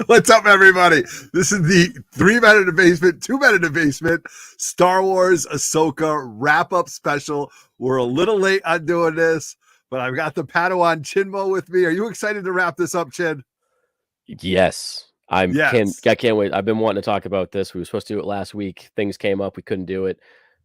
What's up, everybody? This is the 3 Men in the Basement, 2 Men in the Basement Star Wars Ahsoka wrap-up special. We're a little late on doing this, but I've got the Padawan Chinmo with me. Are you excited to wrap this up, Chin? Yes. I can't wait. I've been wanting to talk about this. We were supposed to do it last week. Things came up. We couldn't do it.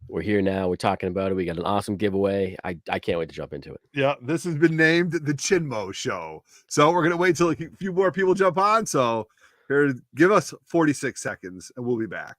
We're here now. We're talking about it. We got an awesome giveaway. I can't wait to jump into it. Yeah, this has been named the Chinmo Show. So we're going to wait till a few more people jump on. So here, give us 46 seconds and we'll be back.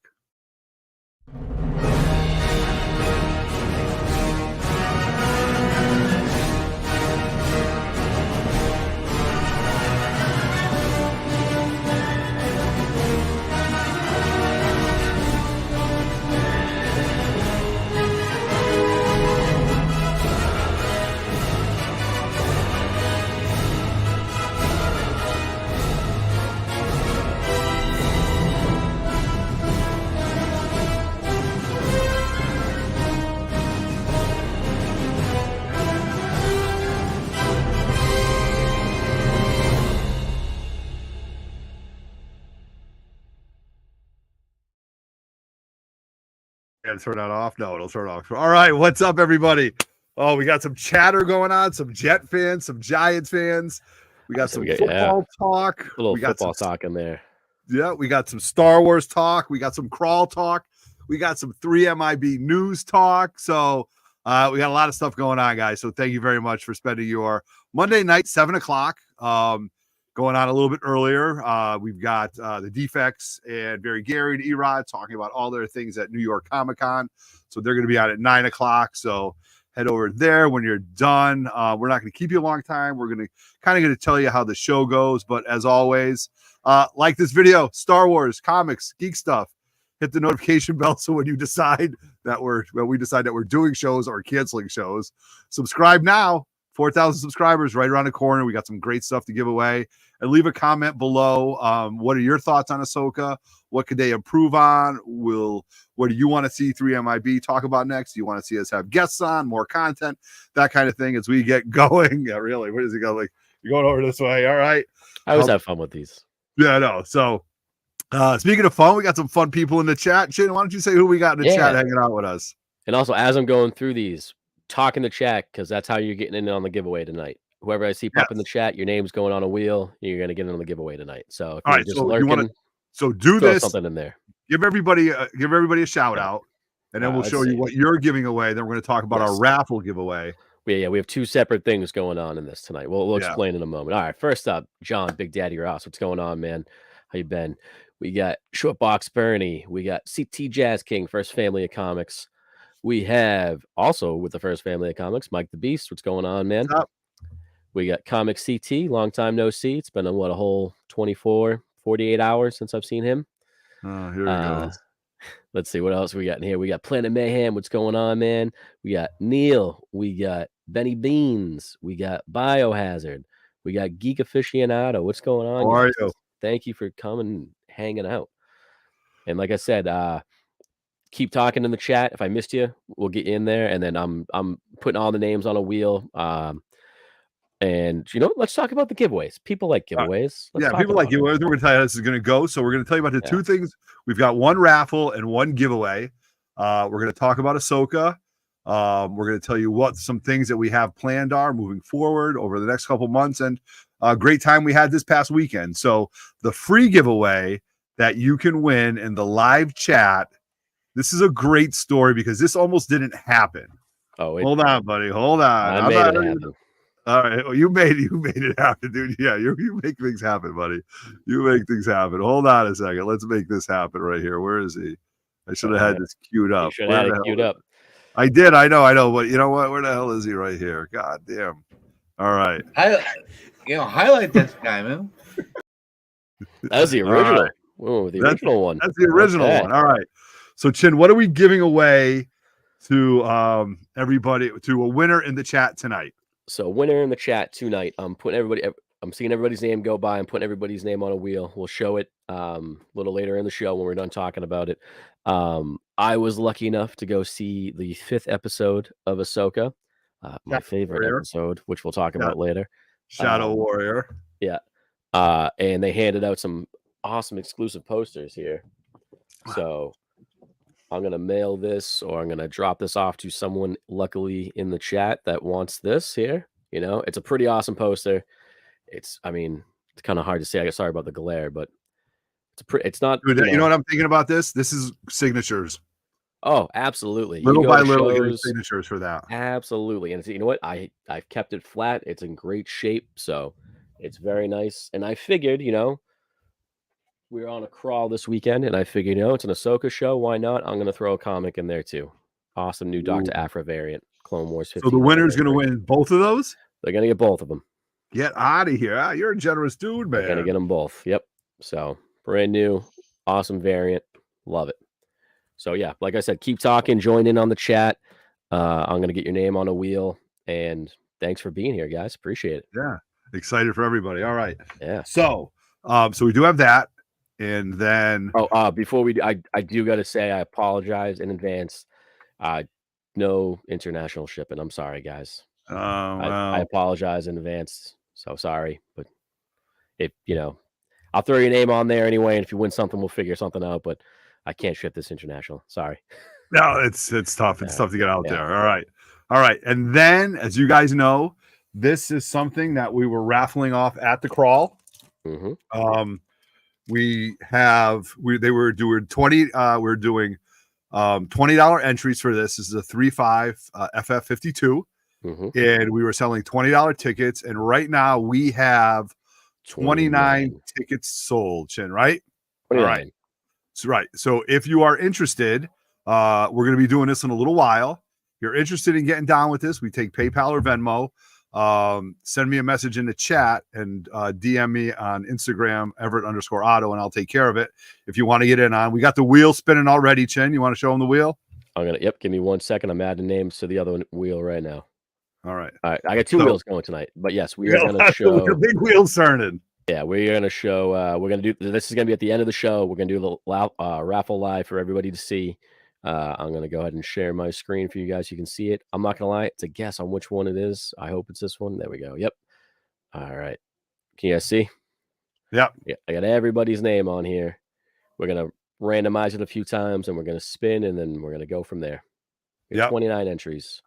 And turn that off. No, it'll turn off. All right, what's up, everybody? Oh, we got some chatter going on. Some Jet fans, some Giants fans. We got some football talk. A little football talk in there. Yeah, we got some Star Wars talk. We got some crawl talk. We got some 3MIB news talk. So we got a lot of stuff going on, guys. So thank you very much for spending your Monday night, 7 o'clock. Going on a little bit earlier. We've got the Defects and Barry Gary and Erod talking about all their things at New York Comic-Con. So they're going to be out at 9 o'clock. So head over there when you're done. We're not going to keep you a long time. We're going to tell you how the show goes. But as always, like this video, Star Wars, comics, geek stuff. Hit the notification bell so when you decide that we're doing shows or canceling shows, subscribe now. 4,000 subscribers right around the corner. We got some great stuff to give away. And leave a comment below. What are your thoughts on Ahsoka? What could they improve on? What do you want to see 3MIB talk about next? Do you want to see us have guests on, more content, that kind of thing as we get going? Yeah, really. Where does it go? Like, you're going over this way. All right. I always have fun with these. Yeah, I know. So speaking of fun, we got some fun people in the chat. Chin, why don't you say who we got in the chat hanging out with us? And also, as I'm going through these, talk in the chat, because that's how you're getting in on the giveaway tonight. Whoever I see pop in the chat, your name's going on a wheel. You're going to get in on the giveaway tonight. So if all right, just so lurking, do this. Something in there. Give everybody a shout out, and then we'll show you what you're giving away. Then we're going to talk about our raffle giveaway. Yeah, we have 2 separate things going on in this tonight. We'll explain in a moment. All right, first up, John, Big Daddy Ross, what's going on, man? How you been? We got Shortbox Bernie. We got CT Jazz King, First Family of Comics. We have also with the First Family of Comics, Mike the Beast. What's going on, man? What's up? We got Comic CT, long time no see. It's been a whole 24, 48 hours since I've seen him. Oh, here we go. Let's see what else we got in here. We got Planet Mayhem. What's going on, man? We got Neil. We got Benny Beans. We got Biohazard. We got Geek Aficionado. What's going on? How are you? Thank you for coming, hanging out. And like I said, keep talking in the chat. If I missed you, we'll get you in there. And then I'm putting all the names on a wheel. And let's talk about the giveaways. People like giveaways. People like giveaways. We're going to tell you how this is going to go. So we're going to tell you about the 2 things. We've got 1 raffle and 1 giveaway. We're going to talk about Ahsoka. We're going to tell you what some things that we have planned are moving forward over the next couple months, and a great time we had this past weekend. So the free giveaway that you can win in the live chat. This is a great story because this almost didn't happen. Oh, hold on, buddy. Hold on. I made it happen. All right. Well, you made it happen, dude. Yeah, you make things happen, buddy. You make things happen. Hold on a second. Let's make this happen right here. Where is he? I should have had this queued up. You should have had it queued up. I did. I know. But you know what? Where the hell is he right here? God damn. All right. Highlight this guy, man. That was the original. Right. Whoa, the original one. That's the original one. All right. So, Chin, what are we giving away to everybody, to a winner in the chat tonight? So, winner in the chat tonight. I'm seeing everybody's name go by. I'm putting everybody's name on a wheel. We'll show it a little later in the show when we're done talking about it. I was lucky enough to go see the 5th episode of Ahsoka, my favorite episode, which we'll talk about later. Shadow Warrior. Yeah. And they handed out some awesome exclusive posters here. So I'm going to mail this, or I'm going to drop this off to someone luckily in the chat that wants this here. You know, it's a pretty awesome poster. I mean, it's kind of hard to say. I guess sorry about the glare, but it's not. Dude, you know what I'm thinking about this? This is signatures. Oh, absolutely. Little by little, getting signatures for that. Absolutely. And you know what? I've kept it flat. It's in great shape. So it's very nice. And I figured, you know, we're on a crawl this weekend, and I figured, you know, it's an AHSOKA show. Why not? I'm going to throw a comic in there too. Awesome new Dr. Aphra variant, Clone Wars 15. So the winner's going to win both of those? They're going to get both of them. Get out of here. You're a generous dude, man. They're going to get them both. Yep. So brand new, awesome variant. Love it. So yeah, like I said, keep talking, join in on the chat. I'm going to get your name on a wheel, and thanks for being here, guys. Appreciate it. Yeah. Excited for everybody. All right. Yeah. So we do have that. And then before we I do got to say I apologize in advance. No international shipping. I'm sorry, guys. I apologize in advance. So sorry, but if you know, I'll throw your name on there anyway, and if you win something, we'll figure something out. But I can't ship this international. Sorry. No, it's tough. It's tough to get out there. All right. And then, as you guys know, this is something that we were raffling off at the crawl. Mm-hmm. They were doing 20. We're doing $20 entries for this. This is a 3.5 FF52, and we were selling $20 tickets. And right now we have 29 tickets sold. Chin, right? 29. All right. That's right. So if you are interested, we're going to be doing this in a little while. If you're interested in getting down with this, we take PayPal or Venmo. Send me a message in the chat and DM me on Instagram, Everett_Otto, and I'll take care of it. If you want to get in on, we got the wheel spinning already. Chin, you want to show them the wheel? Yep. Give me 1 second. I'm adding names to the other wheel right now. All right. I got two wheels going tonight, but yes, we are going to show the big wheels turning. Yeah, we're going to show. We're going to do this. Is going to be at the end of the show. We're going to do a raffle live for everybody to see. I'm going to go ahead and share my screen for you guys. You can see it. I'm not going to lie. It's a guess on which one it is. I hope it's this one. There we go. Yep. All right. Can you guys see? Yep. Yeah. I got everybody's name on here. We're going to randomize it a few times, and we're going to spin, and then we're going to go from there. Yep. 29 entries.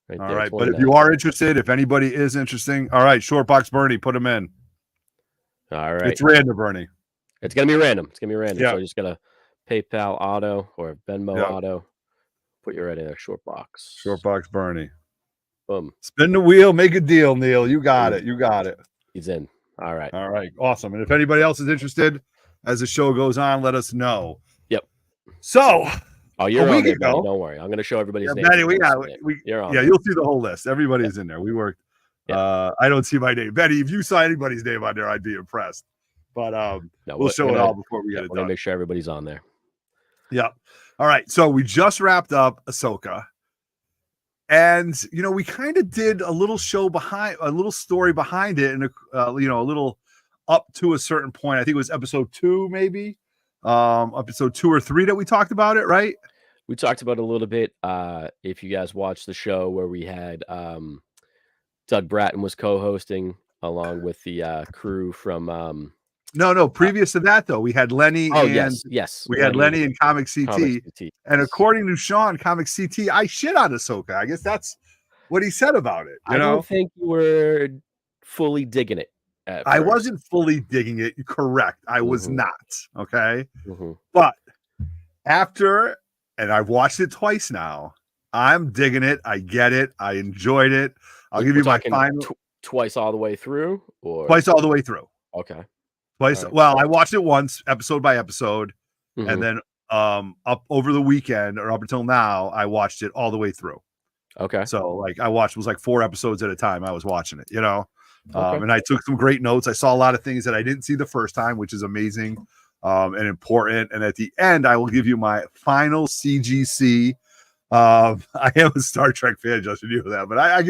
Right all there, right. 29. But if you are interested, if anybody is interesting, all right, Short Box Bernie, put them in. All right. It's random, Bernie. It's going to be random. It's going to be random. Yeah. So I'm just going to PayPal Auto or Venmo Auto. Put you right in there. Short Box. Short Box Bernie. Boom. Spin the wheel. Make a deal, Neil. You got it. You got it. He's in. All right. All right. Awesome. And if anybody else is interested, as the show goes on, let us know. Yep. So, you're on there, Benny. Don't worry. I'm going to show everybody's name. Benny, you're on. Yeah, you'll see the whole list. Everybody's in there. We worked. I don't see my name. Benny, if you saw anybody's name on there, I'd be impressed. But no, we'll show it all before we get it done. Make sure everybody's on there. Yeah. All right. So we just wrapped up AHSOKA. And, you know, we kind of did a little show behind, a little story behind it, and, a little up to a certain point. I think it was episode 2, maybe. Episode 2 or 3 that we talked about it, right? We talked about it a little bit. If you guys watched the show where we had Doug Bratton was co-hosting along with the crew from No, previous to that though, we had Lenny yes. We had Lenny and Comic CT. And according to Sean, Comic CT, I shit on AHSOKA. I guess that's what he said about it. I don't think you were fully digging it. I wasn't fully digging it. Correct. I was not. Okay. But after, and I've watched it twice now, I'm digging it. I get it. I enjoyed it. I'll give you my final. Twice all the way through? Or twice all the way through. Okay. Twice. Right. Well, I watched it once, episode by episode. And then up over the weekend or up until now, I watched it all the way through. Okay. So like I watched, it was like 4 episodes at a time. I was watching it, and I took some great notes. I saw a lot of things that I didn't see the first time, which is amazing and important. And at the end, I will give you my final CGC. I am a Star Trek fan, Justin, you know that, but I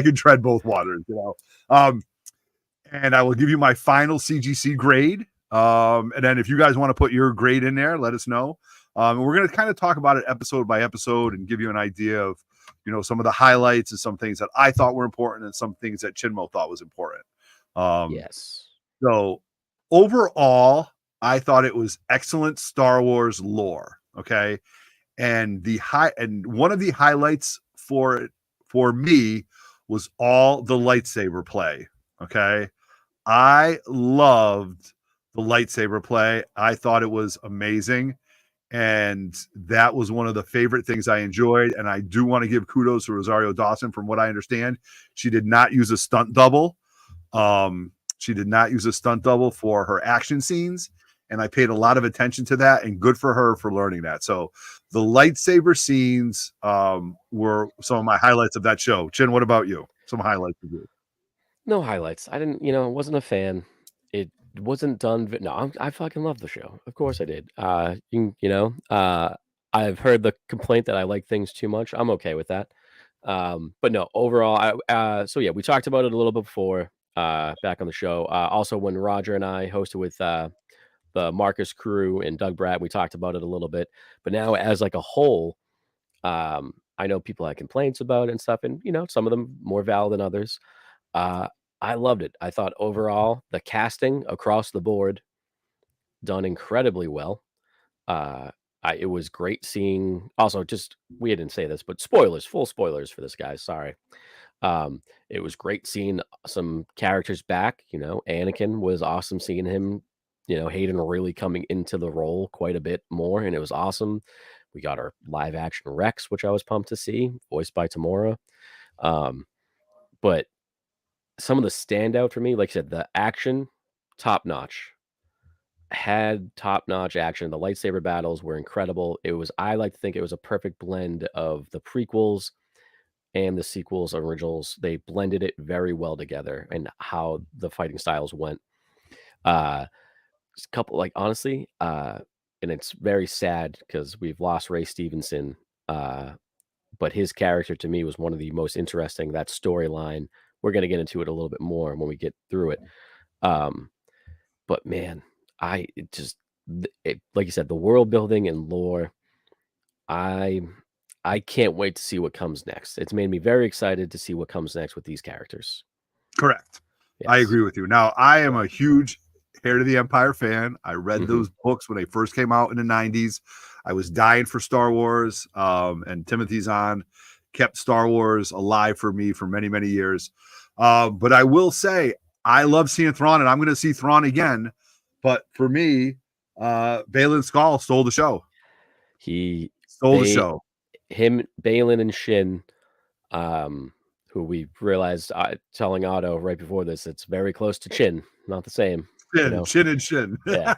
could tread both waters, and I will give you my final CGC grade. And then if you guys want to put your grade in there, let us know. And we're going to kind of talk about it episode by episode and give you an idea of, some of the highlights and some things that I thought were important and some things that Chinmo thought was important. Yes. So overall, I thought it was excellent Star Wars lore. Okay. And one of the highlights for me was all the lightsaber play. Okay. I loved the lightsaber play. I thought it was amazing. And that was one of the favorite things I enjoyed. And I do want to give kudos to Rosario Dawson. From what I understand, she did not use a stunt double. She did not use a stunt double for her action scenes. And I paid a lot of attention to that, and good for her for learning that. So the lightsaber scenes were some of my highlights of that show. Chin, what about you? Some highlights of you? No highlights. I didn't, wasn't a fan. It wasn't done. No, I fucking love the show. Of course I did. I've heard the complaint that I like things too much. I'm okay with that. But no, overall, so yeah, we talked about it a little bit before, back on the show. Also when Roger and I hosted with, the Marcus crew and Doug Bratt, we talked about it a little bit, but now as like a whole, I know people had complaints about it and stuff, and some of them more valid than others. I loved it. I thought overall the casting across the board done incredibly well. It was great seeing. Also, just we didn't say this, but spoilers, full spoilers for this, guys. Sorry. It was great seeing some characters back. Anakin was awesome seeing him. Hayden really coming into the role quite a bit more, and it was awesome. We got our live action Rex, which I was pumped to see, voiced by Tamora. But some of the standout for me, like I said, the action, top notch. Had top notch action. The lightsaber battles were incredible. I like to think it was a perfect blend of the prequels and the sequels, originals. They blended it very well together, and how the fighting styles went. Just a couple, like, honestly, and it's very sad because we've lost Ray Stevenson, but his character to me was one of the most interesting. That storyline, we're going to get into it a little bit more when we get through it. But man, like you said, the world building and lore, I can't wait to see what comes next. It's made me very excited to see what comes next with these characters. Correct. Yes. I agree with you. Now, I am a huge Heir to the Empire fan. I read those books when they first came out in the 90s. I was dying for Star Wars, and Timothy Zahn kept Star Wars alive for me for many, many years. But I will say, I love seeing Thrawn, and I'm going to see Thrawn again. But for me, Baylan Skoll stole the show. He stole the show. Him, Baylan, and Shin, who we realized, telling Otto right before this, it's very close to Chin, not the same. Chin and Shin. Yeah.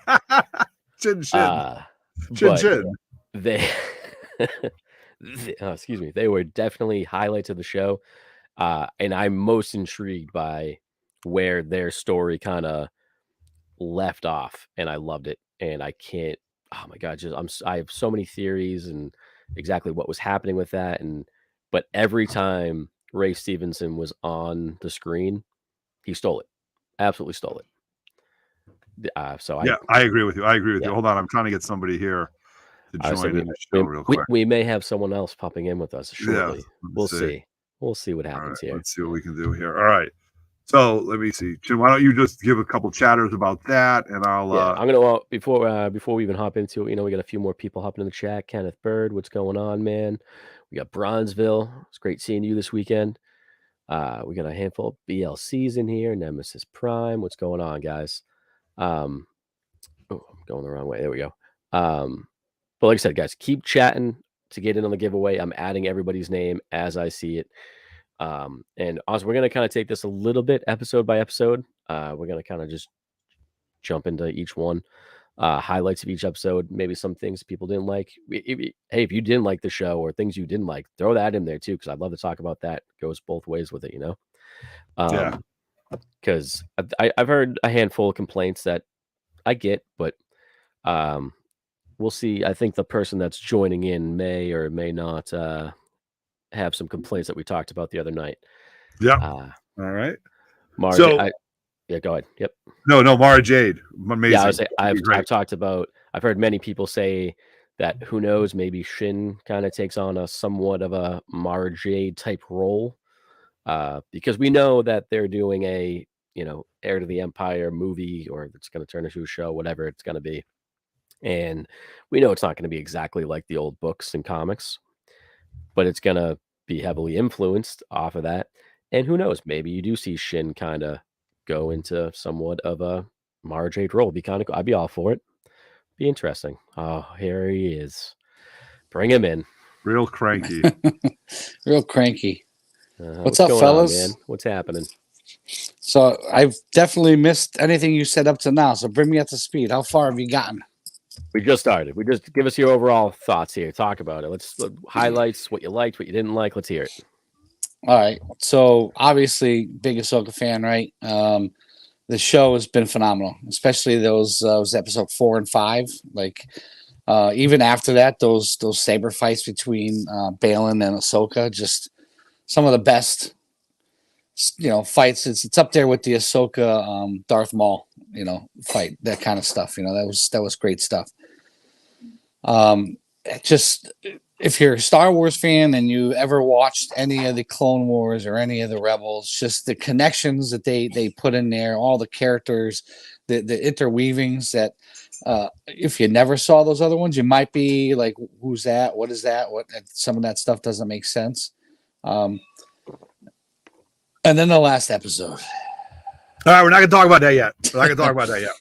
Chin. Chin. They, excuse me. They were definitely highlights of the show. And I'm most intrigued by where their story kind of left off, and I loved it. And I can't, oh my God, I have so many theories and exactly what was happening with that. But every time Ray Stevenson was on the screen, he stole it. Absolutely stole it. I agree with you. You. Hold on, I'm trying to get somebody here to join in the show real quick. We may have someone else popping in with us shortly. We'll see. We'll see what happens here. Let's see what we can do here. All right. So let me see. Jim, why don't you just give a couple chatters about that, and I'll. I'm gonna before we even hop into it. We got a few more people hopping in the chat. Kenneth Bird, what's going on, man? We got Bronzeville. It's great seeing you this weekend. We got a handful of BLCs in here. Nemesis Prime, what's going on, guys? I'm going the wrong way. There we go. But like I said, guys, keep chatting to get in on the giveaway. I'm adding everybody's name as I see it. And also, we're going to kind of take this a little bit episode by episode. We're going to kind of just jump into each one, highlights of each episode, maybe some things people didn't like. Hey, if you didn't like the show or things you didn't like, throw that in there too, because I'd love to talk about that. It goes both ways with it, Yeah. Because I've heard a handful of complaints that I get, but we'll see. I think the person that's joining in may or may not have some complaints that we talked about the other night. Yeah. All right. Mara, yeah, go ahead. Yep. No, Mara Jade. Amazing. Yeah, I've talked about. I've heard many people say that who knows, maybe Shin kind of takes on a somewhat of a Mara Jade type role, because we know that they're doing a Heir to the Empire movie, or it's going to turn into a show, whatever it's going to be. And we know it's not going to be exactly like the old books and comics, but it's going to be heavily influenced off of that. And who knows, maybe you do see Shin kind of go into somewhat of a Mara Jade role. Be kind of cool. I'd be all for it. Be interesting. Oh, here he is. Bring him in. Real cranky. Real cranky. What's up, going fellas? on, man? What's happening? So I've definitely missed anything you said up to now. So bring me up to speed. How far have you gotten? We just started. We just give us your overall thoughts here. Talk about it. Let's highlights, what you liked, what you didn't like. Let's hear it. All right. So obviously, big Ahsoka fan, right? The show has been phenomenal, especially those episode 4 and 5. Like even after that, those saber fights between Balin and Ahsoka, just some of the best, fights. It's up there with the Ahsoka Darth Maul, fight, that kind of stuff. That was great stuff. Just if you're a Star Wars fan and you ever watched any of the Clone Wars or any of the Rebels, just the connections that they put in there, all the characters, the interweavings that if you never saw those other ones, you might be like, who's that? What is that? What? Some of that stuff doesn't make sense. And then the last episode. All right, we're not going to talk about that yet.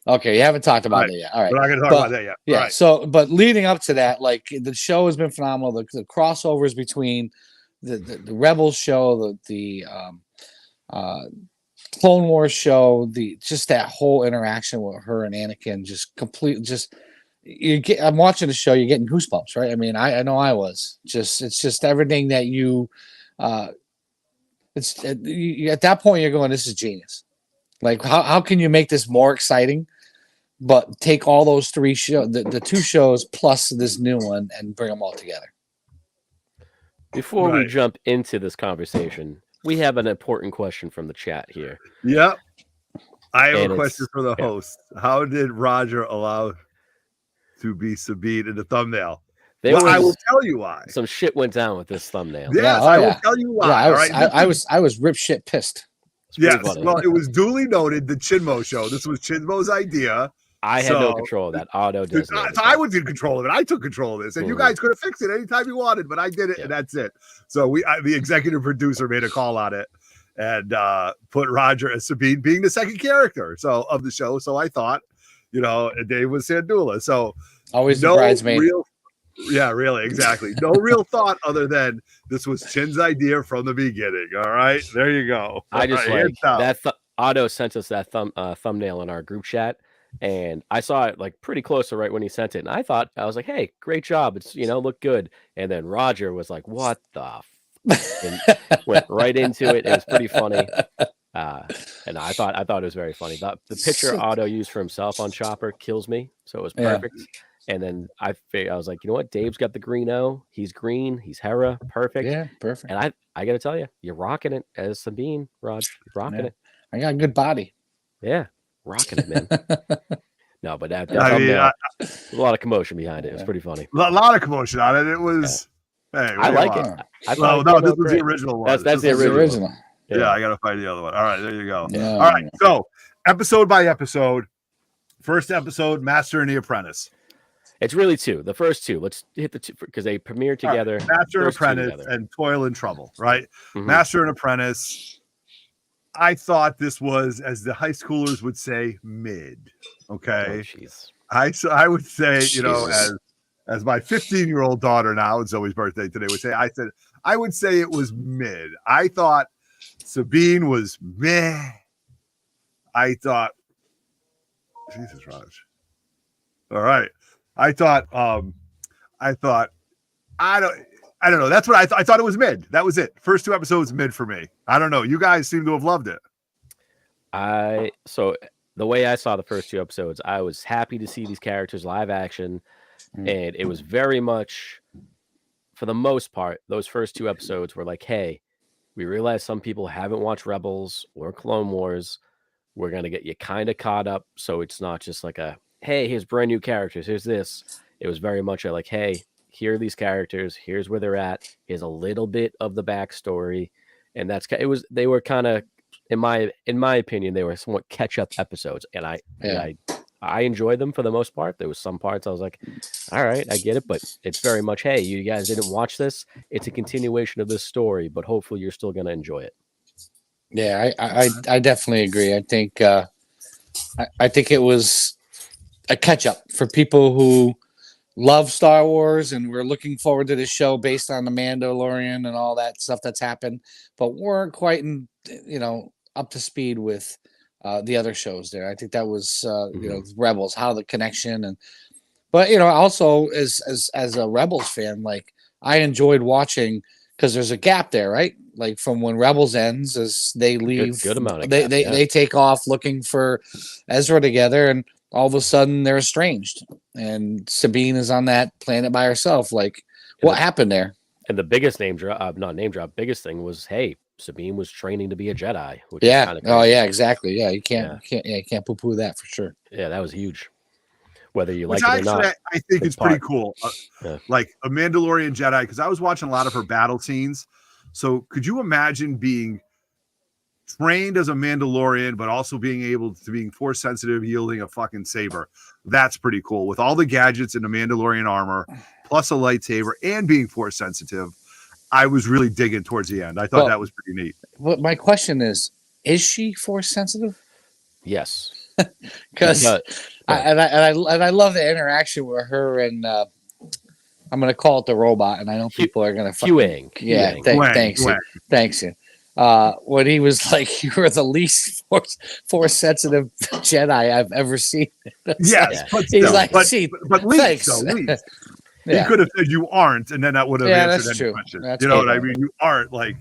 Okay, you haven't talked about that yet. All right. We're not going to talk about that yet. Yeah. All right. So, but leading up to that, like the show has been phenomenal. The crossovers between the Rebels show, the Clone Wars show, just that whole interaction with her and Anakin, just completely, I'm watching the show, you're getting goosebumps, right? I mean, I know I was. It's just everything that you, at that point you're going, this is genius. Like, how can you make this more exciting, but take all those 3 shows, the 2 shows plus this new one, and bring them all together? Before we jump into this conversation, we have an important question from the chat here. Yep. I have a question for the host. How did Roger allow to be Sabine in the thumbnail? I will tell you why. Some shit went down with this thumbnail. Yes, I will tell you why. Yeah, I was rip shit pissed. Yes, well, it was duly noted, the Chinmo show. This was Chinmo's idea. I had no control of that. Otto does. I was in control of it. I took control of this, and you guys could have fixed it anytime you wanted, but I did it, and that's it. So the executive producer made a call on it and put Roger as Sabine being the second character of the show. So I thought, Dave was Sandula. So always the bridesmaid. Yeah, really, exactly. No real thought other than this was Chin's idea from the beginning. All right, there you go. I just like that. Otto sent us that thumbnail in our group chat, and I saw it like pretty close to right when he sent it. And I was like, "Hey, great job! It's look good." And then Roger was like, "What the?" And went right into it. It was pretty funny, and I thought it was very funny. The picture Otto used for himself on Chopper kills me, so it was perfect. Yeah. And then I was like, you know what? Dave's got the green O. He's green. He's Hera. Perfect. Yeah, perfect. And I got to tell you, you're rocking it as Sabine, Raj. You're rocking it. I got a good body. Yeah, rocking it, man. No, but that a lot of commotion behind it. It was pretty funny. A lot of commotion on it. It was. Yeah. Hey, I like it. No, this was the original one. That's the original. Yeah, I got to find the other one. All right, there you go. Yeah. All right, so episode by episode. First episode, Master and the Apprentice. It's really 2. The first 2. Let's hit the 2 because they premiere together. Right. Master and Apprentice and Toil and Trouble, right? Mm-hmm. Master and Apprentice. I thought this was, as the high schoolers would say, mid. Okay. I would say, as my 15-year-old daughter now, it's Zoe's birthday today, would say, I would say it was mid. I thought Sabine was meh. I thought, Jesus, Raj. All right. I thought I don't know. That's what I thought it was mid. That was it. First 2 episodes mid for me. I don't know. You guys seem to have loved it. So the way I saw the first 2 episodes, I was happy to see these characters live action, and it was very much, for the most part, those first 2 episodes were like, hey, we realize some people haven't watched Rebels or Clone Wars. We're gonna get you kind of caught up, so it's not just like a, hey, here's brand new characters. Here's this. It was very much like, hey, here are these characters. Here's where they're at. Here's a little bit of the backstory, and they were kind of in my opinion, they were somewhat catch-up episodes, and I enjoyed them for the most part. There was some parts I was like, all right, I get it, but it's very much, hey, you guys didn't watch this. It's a continuation of this story, but hopefully you're still going to enjoy it. Yeah, I definitely agree. I think it was a catch-up for people who love Star Wars and we're looking forward to this show based on the Mandalorian and all that stuff that's happened, but weren't quite up to speed with the other shows there. I think that was Rebels, how the connection but also as a Rebels fan, like I enjoyed watching because there's a gap there, right? Like from when Rebels ends, as they leave, good amount of they take off looking for Ezra together, and all of a sudden they're estranged, and Sabine is on that planet by herself. Like, what happened there? And the biggest biggest thing was, hey, Sabine was training to be a Jedi. Which Yeah. is kind of crazy. Oh, yeah. Exactly. Yeah. You can't poo-poo that for sure. Yeah, that was huge. Whether you like Which it or not, I think it's pretty cool. Like a Mandalorian Jedi, because I was watching a lot of her battle scenes. So could you imagine being trained as a Mandalorian, but also being able to being force sensitive, yielding a fucking saber? That's pretty cool. With all the gadgets in the Mandalorian armor, plus a lightsaber, and being force sensitive, I was really digging towards the end. I thought that was pretty neat. Well, my question is she force sensitive? Yes. Because I love the interaction with her and I'm going to call it the robot, and I know people are going to Quang. Yeah, thanks you. When he was like, "You were the least force sensitive Jedi I've ever seen." Yes, but he's like, but thanks. LINX. Yeah. He could have said you aren't, and then that would have answered any true. question. That's you know what I mean? You aren't like.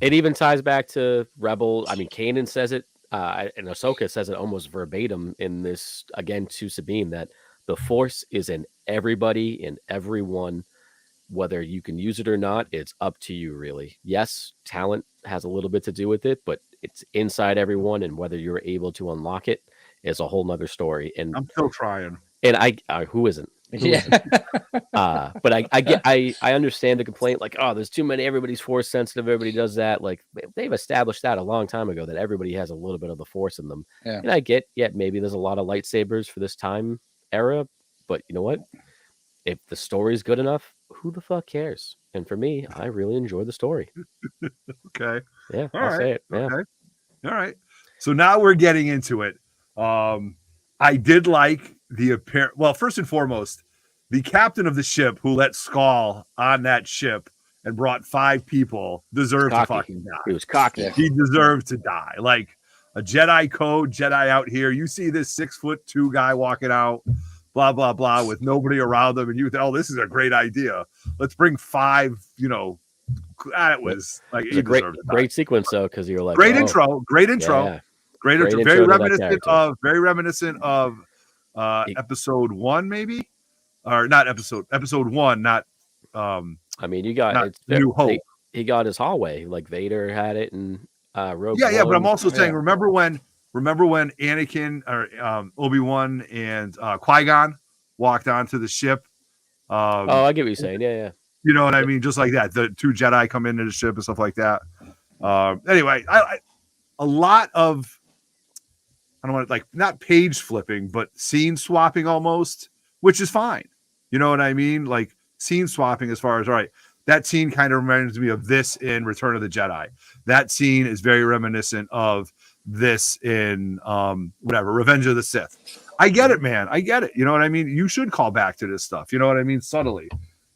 It even ties back to Rebel. I mean, Kanan says it, and Ahsoka says it almost verbatim in this again to Sabine, that the Force is in everybody, in everyone. Whether you can use it or not, it's up to you, really. Yes, talent has a little bit to do with it, but it's inside everyone, and whether you're able to unlock it is a whole nother story. And I'm still trying. And who isn't? But I understand the complaint, like, oh, there's too many, everybody's force sensitive, everybody does that. Like, they've established that a long time ago, that everybody has a little bit of the force in them. Yeah. And I get, maybe there's a lot of lightsabers for this time era, but you know what? If the story's good enough, who the fuck cares? And for me, I really enjoy the story. Okay. Yeah, All I'll right. say it. Yeah. Okay. All right. So now we're getting into it. I did like the apparent. Well, first and foremost, the captain of the ship who let Skull on that ship and brought 5 people deserved to fucking die. He was cocky. He deserved to die. Like a Jedi code, Jedi out here. You see this 6'2" guy walking out, blah, blah, blah, with nobody around them. And you think, oh, this is a great idea. Let's bring 5, that was like a great sequence, though, because you're like, great intro. Yeah. Great intro. Very reminiscent of episode 1, maybe, or not episode 1, not. I mean, you got New Hope. He got his hallway, like Vader had it, and Rogue Yeah, One. but I'm also saying, remember when Anakin or Obi-Wan and Qui-Gon walked onto the ship? I get what you're saying. Yeah. You know what I mean? Just like that, the 2 Jedi come into the ship and stuff like that. Anyway, a lot of, I don't want to, like, not page flipping, but scene swapping almost, which is fine. You know what I mean? Like scene swapping as far as, all right, that scene kind of reminds me of this in Return of the Jedi. That scene is very reminiscent of this in Revenge of the Sith. I get it, man. I get it. You know what I mean? You should call back to this stuff. You know what I mean? Subtly.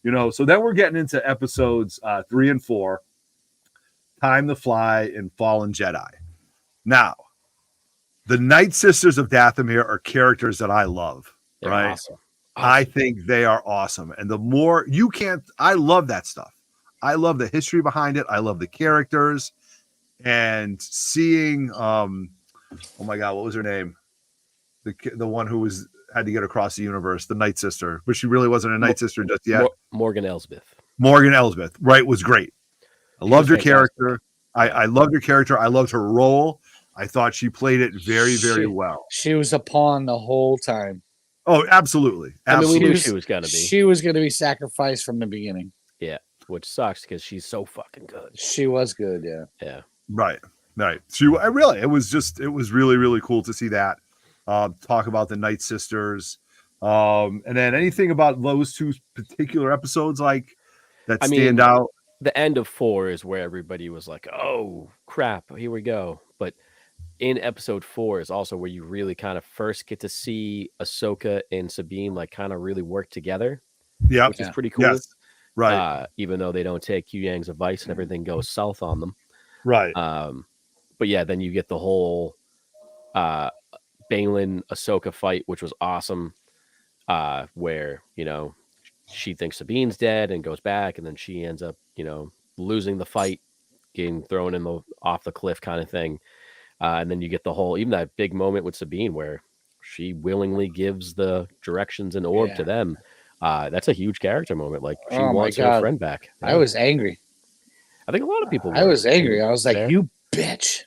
So then we're getting into episodes 3 and 4, Time to Fly and Fallen Jedi. Now, the Night Sisters of Dathomir are characters that I love. They're right? Awesome. I think they are awesome. And the more I love that stuff. I love the history behind it. I love the characters. And seeing, oh my God, what was her name? The one who had to get across the universe, the Night Sister, but she really wasn't a Night Sister just yet. Morgan Elsbeth, right, was great. I loved her character. I loved her character. I loved her role. I thought she played it very, very well. She was a pawn the whole time. Oh, absolutely. I mean, we knew she was going to be. She was going to be sacrificed from the beginning. Yeah, which sucks because she's so fucking good. She was good, yeah. Yeah. Right. Right. It was really, really cool to see that. Talk about the Night Sisters. And then anything about those two particular episodes like that stand out? The end of 4 is where everybody was like, oh crap, here we go. But in episode 4 is also where you really kind of first get to see Ahsoka and Sabine like kind of really work together. Yeah. Which is pretty cool. Yes. Right. Even though they don't take Yu-Yang's advice and everything goes south on them. Right. But yeah, then you get the whole Balin Ahsoka fight, which was awesome. Where, you know, she thinks Sabine's dead and goes back, and then she ends up, you know, losing the fight, getting thrown off the cliff kind of thing. And then you get the whole, even that big moment with Sabine where she willingly gives the directions and orb to them. That's a huge character moment. Like she wants her friend back. I was angry. I think a lot of people were. I was angry. I was like, you bitch.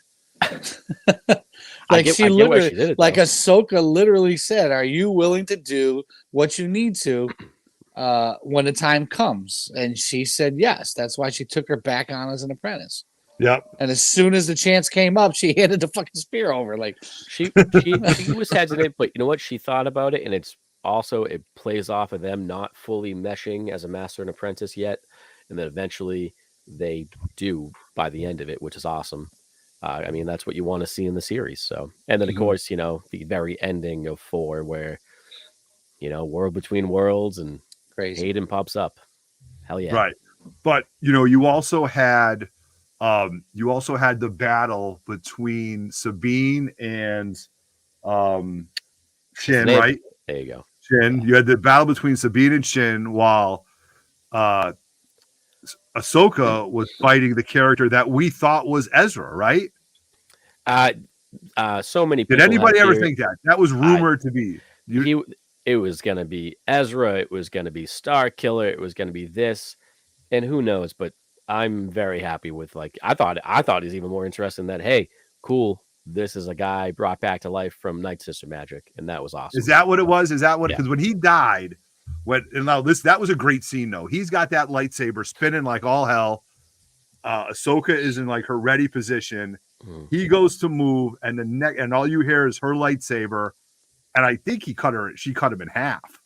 Like she literally, like Ahsoka literally said, "Are you willing to do what you need to when the time comes?" And she said yes. That's why she took her back on as an apprentice. Yep. And as soon as the chance came up, she handed the fucking spear over. Like she was hesitant, but you know what? She thought about it, and it plays off of them not fully meshing as a master and apprentice yet, and then eventually they do by the end of it, which is awesome. I mean, that's what you want to see in the series. So, and then of course, you know, the very ending of 4 where, you know, World Between Worlds and Hayden pops up. Hell yeah. Right. But, you know, you also had the battle between Sabine and Shin, right? There you go. Shin. You had the battle between Sabine and Shin while Ahsoka was fighting the character that we thought was Ezra, right? So many people. Did anybody ever think that? That was rumored to be. It was going to be Ezra. It was going to be Star Killer. It was going to be this. And who knows? But I'm very happy with, like, I thought he's even more interesting that, hey, cool. This is a guy brought back to life from Night Sister magic. And that was awesome. Is that what it was? Is that what, because when he died, that was a great scene though. He's got that lightsaber spinning like all hell. Ahsoka is in like her ready position. He goes to move, and and all you hear is her lightsaber. And I think she cut him in half.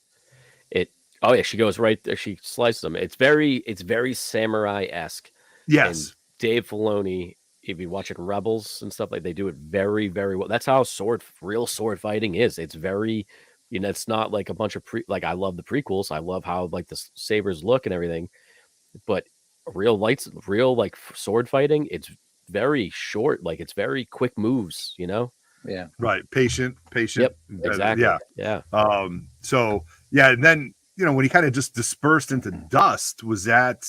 Oh yeah, she goes right there. She slices him. It's very samurai-esque. Yes. And Dave Filoni, if you watch it, Rebels and stuff, like they do it very, very well. That's how real sword fighting is. It's very, you know, it's not like a bunch of I love the prequels. I love how like the sabers look and everything, but real like sword fighting, it's very short. Like it's very quick moves, you know? Yeah. Right. Patient. Yep. Exactly. Yeah. So yeah. And then, you know, when he kind of just dispersed into dust, was that?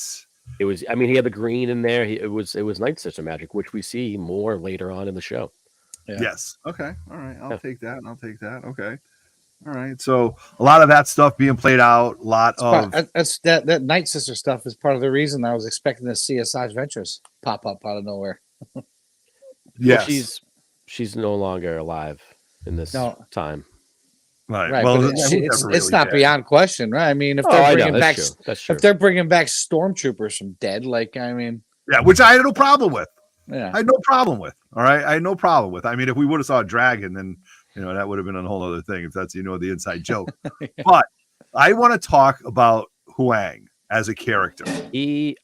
It was, I mean, he had the green in there. It was Night Sister magic, which we see more later on in the show. Yeah. Yes. Okay. All right. I'll take that. Okay. All right. So a lot of that stuff being played out. That Night Sister stuff is part of the reason I was expecting to see CSI Ventures pop up out of nowhere. Yes. Well, she's no longer alive in this time. Right. Well, it's not beyond question, right? I mean, if they're bringing back stormtroopers from dead, like, I mean, yeah, which I had no problem with. Yeah, I had no problem with. All right, I had no problem with. I mean, if we would have saw a dragon, then you know that would have been a whole other thing. If that's the inside joke. But I want to talk about Huang as a character. I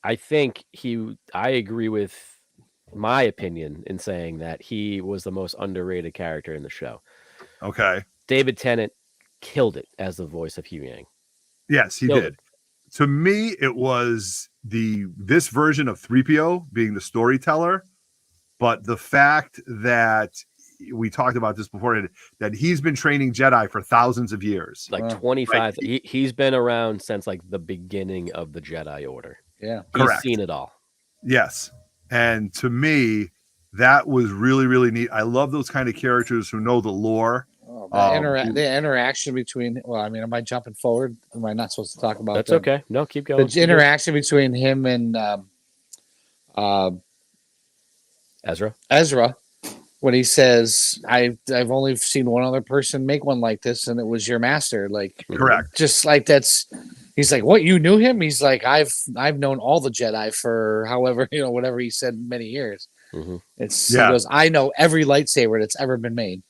agree with my opinion in saying that he was the most underrated character in the show. Okay. David Tennant killed it as the voice of Huyang. Yes, he did. To me, it was this version of 3PO being the storyteller, but the fact that we talked about this before, that he's been training Jedi for thousands of years. Like 25. He's been around since like the beginning of the Jedi Order. Yeah. Correct. He's seen it all. Yes. And to me, that was really, really neat. I love those kind of characters who know the lore. The interaction between, well, I mean, am I jumping forward? Am I not supposed to talk about That's okay. No, keep going. The interaction between him and Ezra, when he says, I've only seen one other person make one like this, and it was your master. Like, correct. Just like he's like, what, you knew him? He's like, I've known all the Jedi for however, whatever he said, many years. It's he goes, I know every lightsaber that's ever been made.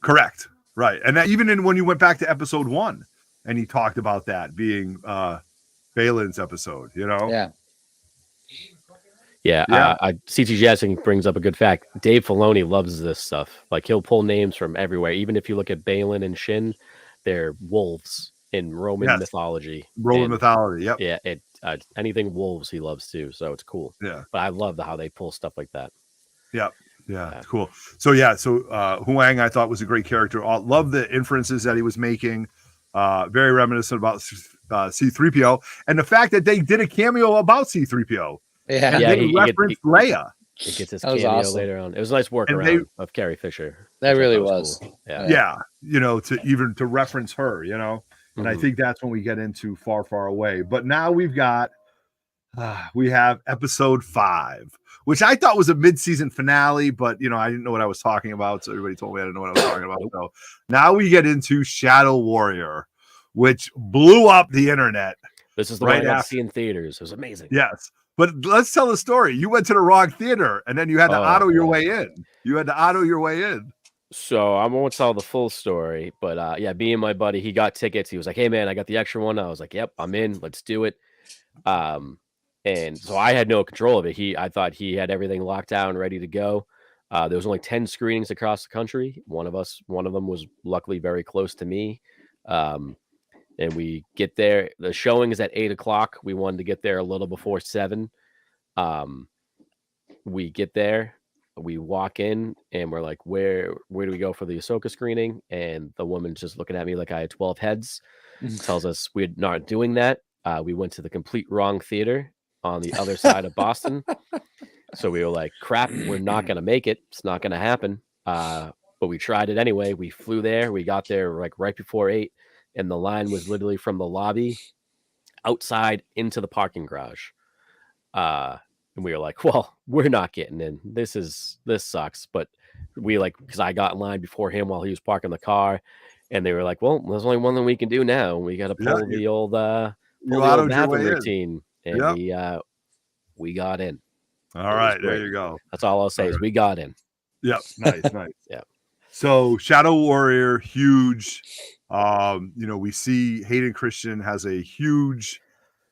Correct. Right. And that, even when you went back to episode 1 and he talked about that being Balin's episode, you know? CT Jackson brings up a good fact. Dave Filoni loves this stuff. Like, he'll pull names from everywhere. Even if you look at Balin and Shin, they're wolves in Roman mythology. Mythology, yep. Yeah, anything wolves he loves too, so it's cool. Yeah. But I love how they pull stuff like that. Yep. Yeah, it's cool. So Huang, I thought, was a great character. I love the inferences that he was making. Very reminiscent about C-3PO, and the fact that they did a cameo about C-3PO. He referenced Leia. He gets his cameo later on. It was a nice workaround of Carrie Fisher. That really was. Cool. You know, to reference her, you know, and I think that's when we get into Far, Far Away. But now we have episode 5, which I thought was a mid-season finale, but you know, I didn't know what I was talking about, so everybody told me I didn't know what I was talking about. So now we get into Shadow Warrior, which blew up the internet. This is the one I got to see in theaters. It was amazing. Yes. But let's tell the story. You went to the wrong theater, and then you had to auto your way in. So I won't tell the full story, but me and my buddy, he got tickets. He was like, "Hey man, I got the extra one." I was like, "Yep, I'm in. Let's do it." And so I had no control of it. I thought he had everything locked down, ready to go. There was only 10 screenings across the country. One of them was luckily very close to me. And we get there. The showing is at 8:00. We wanted to get there a little before 7. We get there, we walk in, and we're like, where do we go for the Ahsoka screening? And the woman's just looking at me like I had 12 heads. Tells us we're not doing that. We went to the complete wrong theater on the other side of Boston. So we were like, crap, we're not going to make it. It's not going to happen. But we tried it anyway. We flew there. We got there like right before 8. And the line was literally from the lobby outside into the parking garage. And we were like, well, we're not getting in. This sucks. But because I got in line before him while he was parking the car. And they were like, well, there's only one thing we can do now. We got to pull the old bathroom routine. And we got in. All right, there you go. That's all I'll say is we got in. Yep, nice. Yeah. So Shadow Warrior, huge. We see Hayden Christensen has a huge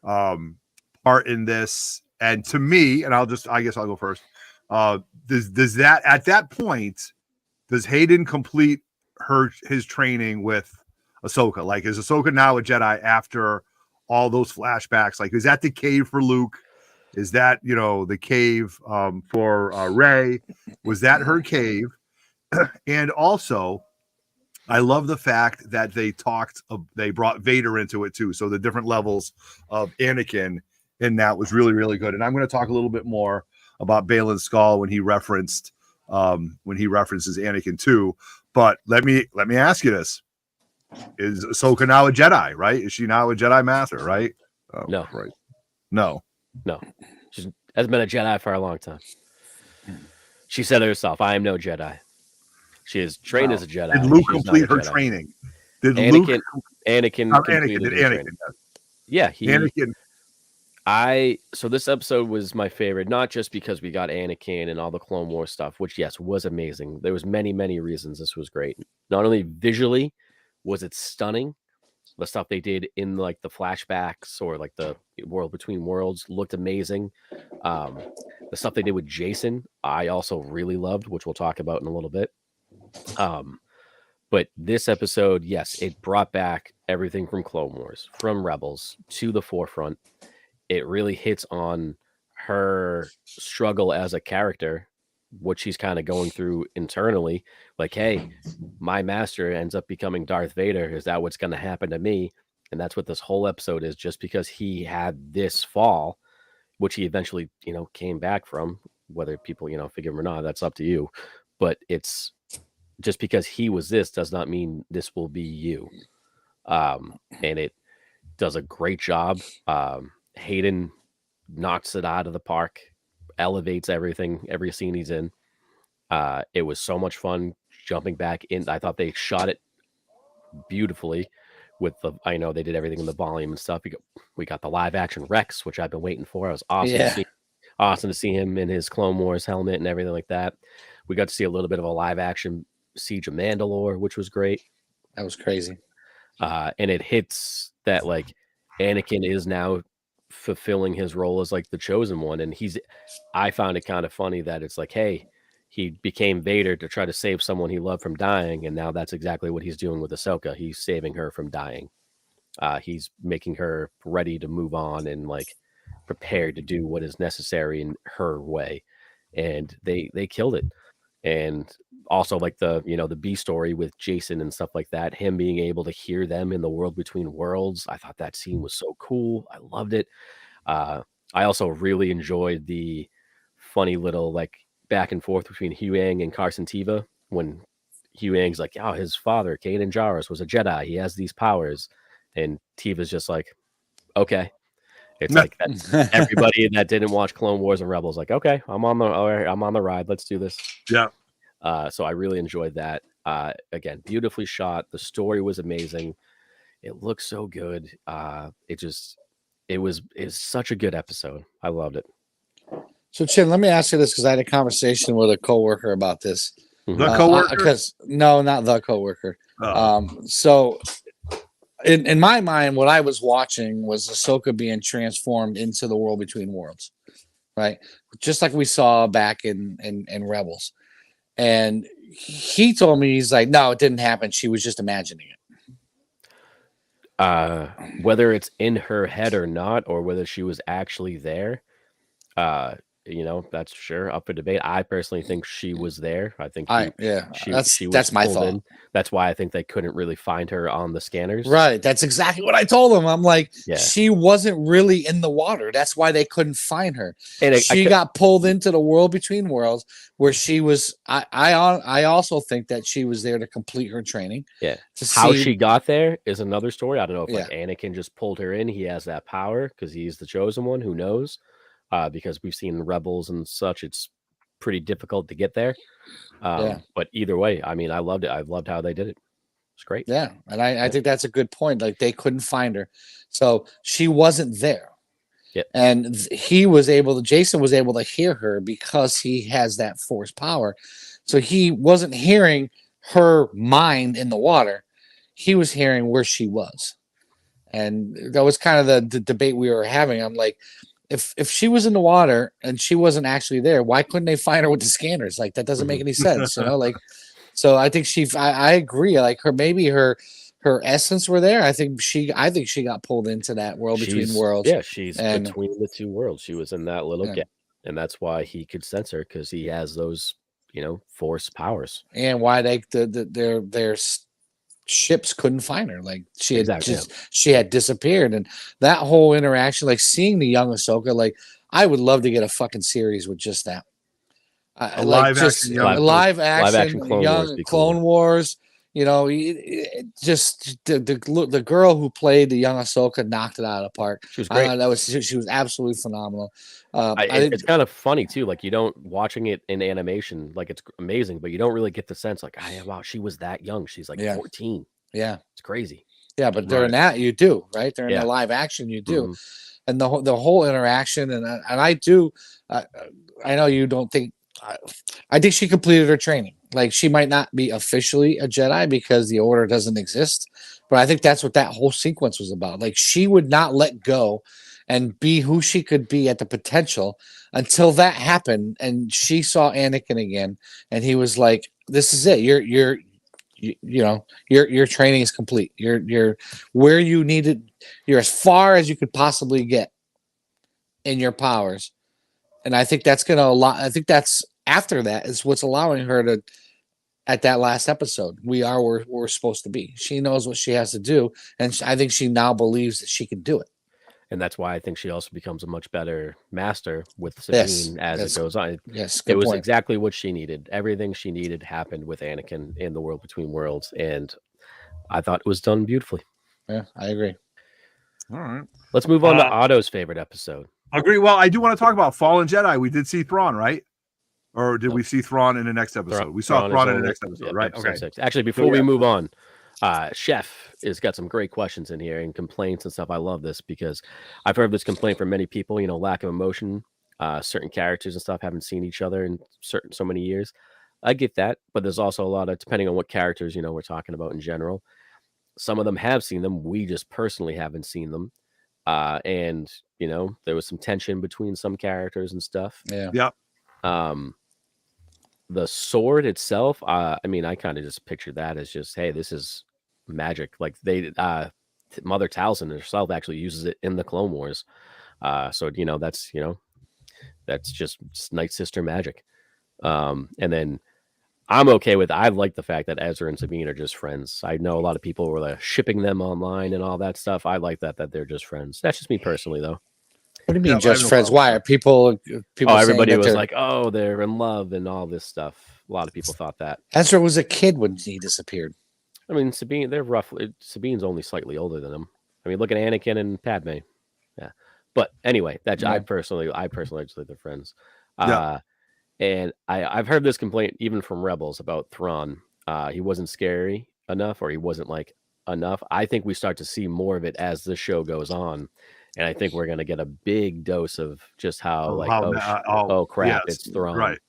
part in this, and to me, and I guess I'll go first. Does that at that point, does Hayden complete his training with Ahsoka? Like, is Ahsoka now a Jedi after all those flashbacks? Like, is that the cave for Luke? Is that the cave for Rey? Was that her cave? And also, I love the fact that they brought Vader into it too. So the different levels of Anakin in that was really, really good. And I'm going to talk a little bit more about Baylan Skoll when he references Anakin too. But let me ask you this: is Ahsoka now a Jedi? Right? Is she now a Jedi Master? Right? No. Right. No. She hasn't been a Jedi for a long time. She said it herself, "I am no Jedi." She is trained as a Jedi. Did Luke complete her training? Did Anakin Anakin did Anakin? Yeah, Anakin. So this episode was my favorite, not just because we got Anakin and all the Clone Wars stuff, which yes was amazing. There was many reasons this was great. Not only visually was it stunning, the stuff they did in like the flashbacks or like the World Between Worlds looked amazing. The stuff they did with Jason, I also really loved, which we'll talk about in a little bit. But this episode, yes, it brought back everything from Clone Wars, from Rebels to the forefront. It really hits on her struggle as a character, what she's kind of going through internally. Like, hey, my master ends up becoming Darth Vader. Is that what's going to happen to me? And that's what this whole episode is. Just because he had this fall, which he eventually, came back from, whether people, figure him or not, that's up to you. But it's just because he was this does not mean this will be you. And it does a great job. Hayden knocks it out of the park, elevates everything, every scene he's in. It was so much fun jumping back in. I thought they shot it beautifully with I know they did everything in the volume and stuff. We got the live action Rex, which I've been waiting for. I was awesome. Yeah. awesome to see him in his Clone Wars helmet and everything like that. We got to see a little bit of a live action Siege of Mandalore, which was great. That was crazy. And it hits that like Anakin is now fulfilling his role as like the chosen one. And I found it kind of funny that it's like, hey, he became Vader to try to save someone he loved from dying. And now that's exactly what he's doing with Ahsoka. He's saving her from dying. He's making her ready to move on and like prepared to do what is necessary in her way. And they killed it. And also like the B story with Jason and stuff like that, him being able to hear them in the world between worlds. I thought that scene was so cool. I loved it. I also really enjoyed the funny little like back and forth between Huyang and Carson Teva when Huyang's like, oh, his father, Kanan Jarrus, was a Jedi. He has these powers. And Teva's just like, okay. It's like that's everybody that didn't watch Clone Wars and Rebels, like, okay, I'm on the ride. Let's do this. Yeah. So I really enjoyed that. Again, beautifully shot. The story was amazing. It looked so good. It's such a good episode. I loved it. So, Chin, let me ask you this because I had a conversation with a coworker about this. The coworker? No, not the coworker. Oh. So, in my mind, what I was watching was Ahsoka being transformed into the world between worlds, right? Just like we saw back in Rebels. And he told me, he's like, no, it didn't happen. She was just imagining it. Whether it's in her head or not, or whether she was actually there, that's sure up for debate. I personally think she was there. I think that's my thought. In. That's why I think they couldn't really find her on the scanners. Right. That's exactly what I told them. I'm like, she wasn't really in the water. That's why they couldn't find her. And she got pulled into the world between worlds where she was. I also think that she was there to complete her training. Yeah. How she got there is another story. I don't know if like Anakin just pulled her in. He has that power because he's the chosen one. Who knows? Because we've seen Rebels and such, it's pretty difficult to get there. But either way, I mean, I loved it. I loved how they did it. It's great. Yeah, and I think that's a good point. Like they couldn't find her, so she wasn't there. Yeah, and Jason was able to hear her because he has that force power. So he wasn't hearing her mind in the water; he was hearing where she was, and that was kind of the debate we were having. I'm like, if she was in the water and she wasn't actually there, why couldn't they find her with the scanners? Like that doesn't make any sense, like. So I think I agree. Like her essence were there. I think she got pulled into that world between worlds. Yeah, she's between the two worlds. She was in that little gap, and that's why he could sense her because he has those, force powers. And why their ships couldn't find her. Like she had disappeared, and that whole interaction, like seeing the young Ahsoka, like I would love to get a fucking series with just that. Live action Clone Wars. Just the girl who played the young Ahsoka knocked it out of the park. She was great. She was absolutely phenomenal. It's kind of funny too. Like you don't watching it in animation, like it's amazing, but you don't really get the sense like, wow, she was that young. She's like 14. Yeah, it's crazy. Yeah, but during that you do right during the live action you do, and the whole interaction and I do. I know you don't think. I think she completed her training. Like she might not be officially a Jedi because the order doesn't exist, but I think that's what that whole sequence was about. Like she would not let go and be who she could be at the potential until that happened. And she saw Anakin again, and he was like, "This is it. Your training is complete. You're where you needed. You're as far as you could possibly get in your powers." And I think that's that's after that is what's allowing her to, at that last episode, we are where we're supposed to be. She knows what she has to do. And I think she now believes that she can do it. And that's why I think she also becomes a much better master with Sabine as it goes on. Yes, it was exactly what she needed. Everything she needed happened with Anakin in the world between worlds. And I thought it was done beautifully. Yeah, I agree. All right. Let's move on to Otto's favorite episode. Agree. Well, I do want to talk about Fallen Jedi. We did see Thrawn, right? Or did we see Thrawn in the next episode? We saw Thrawn in the next episode, right? Okay. 6. Actually, before we move on, Chef has got some great questions in here and complaints and stuff. I love this because I've heard this complaint from many people, lack of emotion certain characters and stuff haven't seen each other in so many years. I get that, but there's also a lot of, depending on what characters, you know, we're talking about in general. Some of them have seen them. We just personally haven't seen them. And, you know, there was some tension between some characters and stuff. Yeah. Yep. The sword itself, I mean, I kind of just pictured that as just, hey, this is magic. Like they, Mother Taliesin herself actually uses it in the Clone Wars. So, you know, that's just Night Sister magic. And then I'm okay with, I like the fact that Ezra and Sabine are just friends. I know a lot of people were like shipping them online and all that stuff. I like that they're just friends. That's just me personally, though. What do you mean, Yeah, just friends? Why are people? Oh, everybody was like, "Oh, they're in love," and all this stuff. A lot of people thought that. Ezra was a kid when he disappeared. I mean, Sabine, they're roughly. Sabine's only slightly older than him. I mean, look at Anakin and Padme. Yeah, but anyway, that's I personally just like they're friends. And I've heard this complaint even from Rebels about Thrawn. He wasn't scary enough, or he wasn't like enough. I think we start to see more of it as the show goes on. And I think we're going to get a big dose of just how oh crap, yes, it's Thrawn. Right.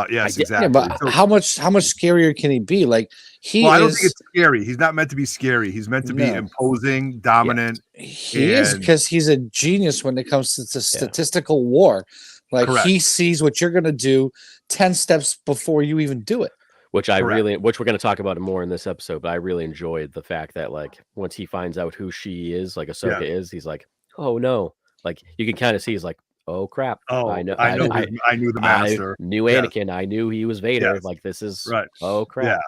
Yes, exactly. Yeah, but So, how much scarier can he be? Like I don't think it's scary. He's not meant to be scary. He's meant to be imposing, dominant. He is, because he's a genius when it comes to statistical war. Like he sees what you're going to do 10 steps before you even do it. Which we're going to talk about more in this episode, but I really enjoyed the fact that like once he finds out who she is, like Ahsoka is, he's like, oh no, like you can kind of see he's like, oh crap, I knew the master, I knew Anakin, I knew he was Vader. Like this is oh crap. Yeah.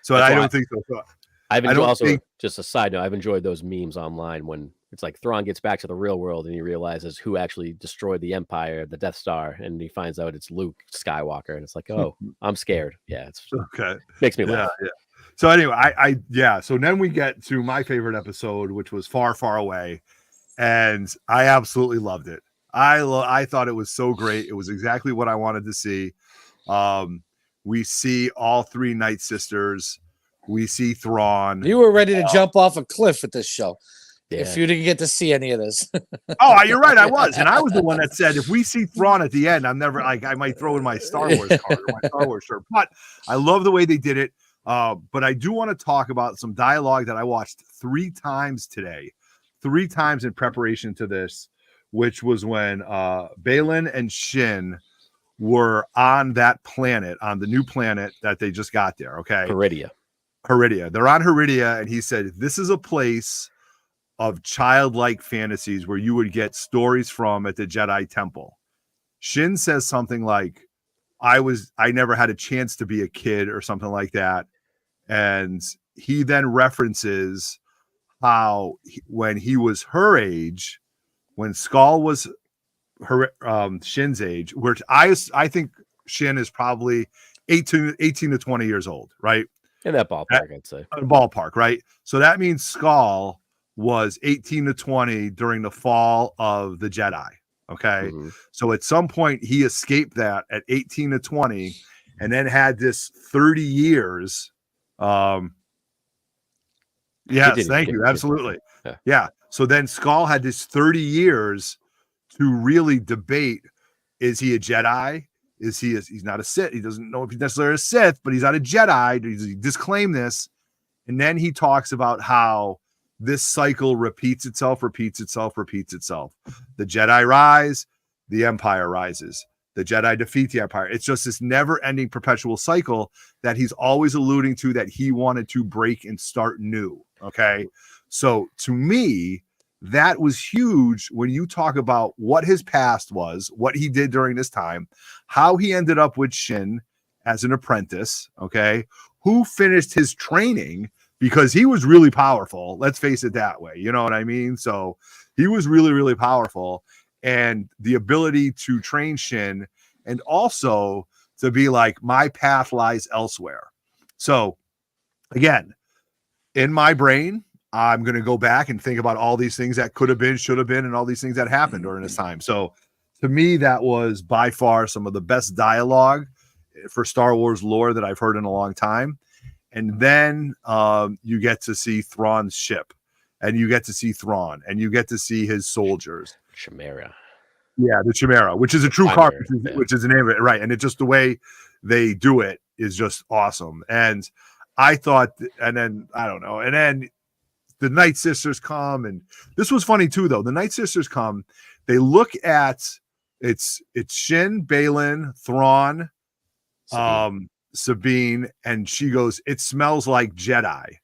So I don't think so. I've enjoyed just a side note, I've enjoyed those memes online when it's like Thrawn gets back to the real world and he realizes who actually destroyed the Empire, the Death Star, and he finds out it's Luke Skywalker, and it's like, oh, I'm scared. Yeah, it's makes me laugh. Yeah. So anyway, so then we get to my favorite episode, which was Far, Far Away. And I absolutely loved it. I thought it was so great. It was exactly what I wanted to see. We see all three Night Sisters. We see Thrawn. You were ready to jump off a cliff at this show. Yeah. If you didn't get to see any of this. Oh, you're right. I was. And I was the one that said, if we see Thrawn at the end, I'm never like, I might throw in my Star Wars card or my Star Wars shirt. But I love the way they did it. But I do want to talk about some dialogue that I watched 3 times today. 3 times in preparation to this, which was when Baylan and Shin were on that planet, on the new planet that they just got there. Okay. Heridia. They're on Heridia. And he said, this is a place of childlike fantasies where you would get stories from at the Jedi Temple. Shin says something like, I never had a chance to be a kid or something like that. And he then references how when he was her age, when Skull was her Shin's age, which I think Shin is probably 18 to 20 years old, right? In that ballpark, I'd say. Ballpark, right? So that means Skull was 18 to 20 during the fall of the Jedi. Okay. Mm-hmm. So at some point he escaped that at 18 to 20 and then had this 30 years. Yes, thank you. Absolutely. Yeah. So then Skull had this 30 years to really debate, is he a Jedi? He's not a Sith. He doesn't know if he's necessarily a Sith, but he's not a Jedi. Does he disclaim this? And then he talks about how this cycle repeats itself. The Jedi rise, the Empire rises. The Jedi defeat the Empire. It's just this never-ending perpetual cycle that he's always alluding to, that he wanted to break and start new. Okay. So to me, that was huge when you talk about what his past was, what he did during this time, how he ended up with Shin as an apprentice. Okay. Who finished his training, because he was really powerful. Let's face it that way. You know what I mean? So he was really, really powerful, and the ability to train Shin, and also to be like, my path lies elsewhere. So again, in my brain, I'm going to go back and think about all these things that could have been, should have been, and all these things that happened during this time. So to me, that was by far some of the best dialogue for Star Wars lore that I've heard in a long time. And then you get to see Thrawn's ship, and you get to see Thrawn, and you get to see his soldiers. Chimera. Yeah, the Chimera, which is a true Chimera, car, yeah. which is the name of it, right? And it just the way they do it is just awesome. And I thought, and then I don't know, and then the Night Sisters come, and this was funny too, though. The Night Sisters come, they look at it's Shin, Balin, Thrawn, Sabine, and she goes, "It smells like Jedi,"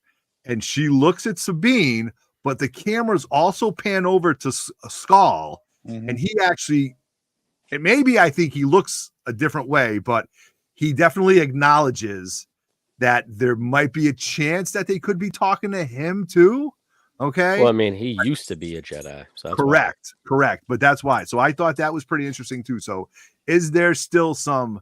and she looks at Sabine, but the cameras also pan over to Skull, and he actually, and maybe I think he looks a different way, but he definitely acknowledges that there might be a chance that they could be talking to him too. Okay. Well, I mean, he used to be a Jedi. So that's correct. But that's why. So I thought that was pretty interesting too. So is there still some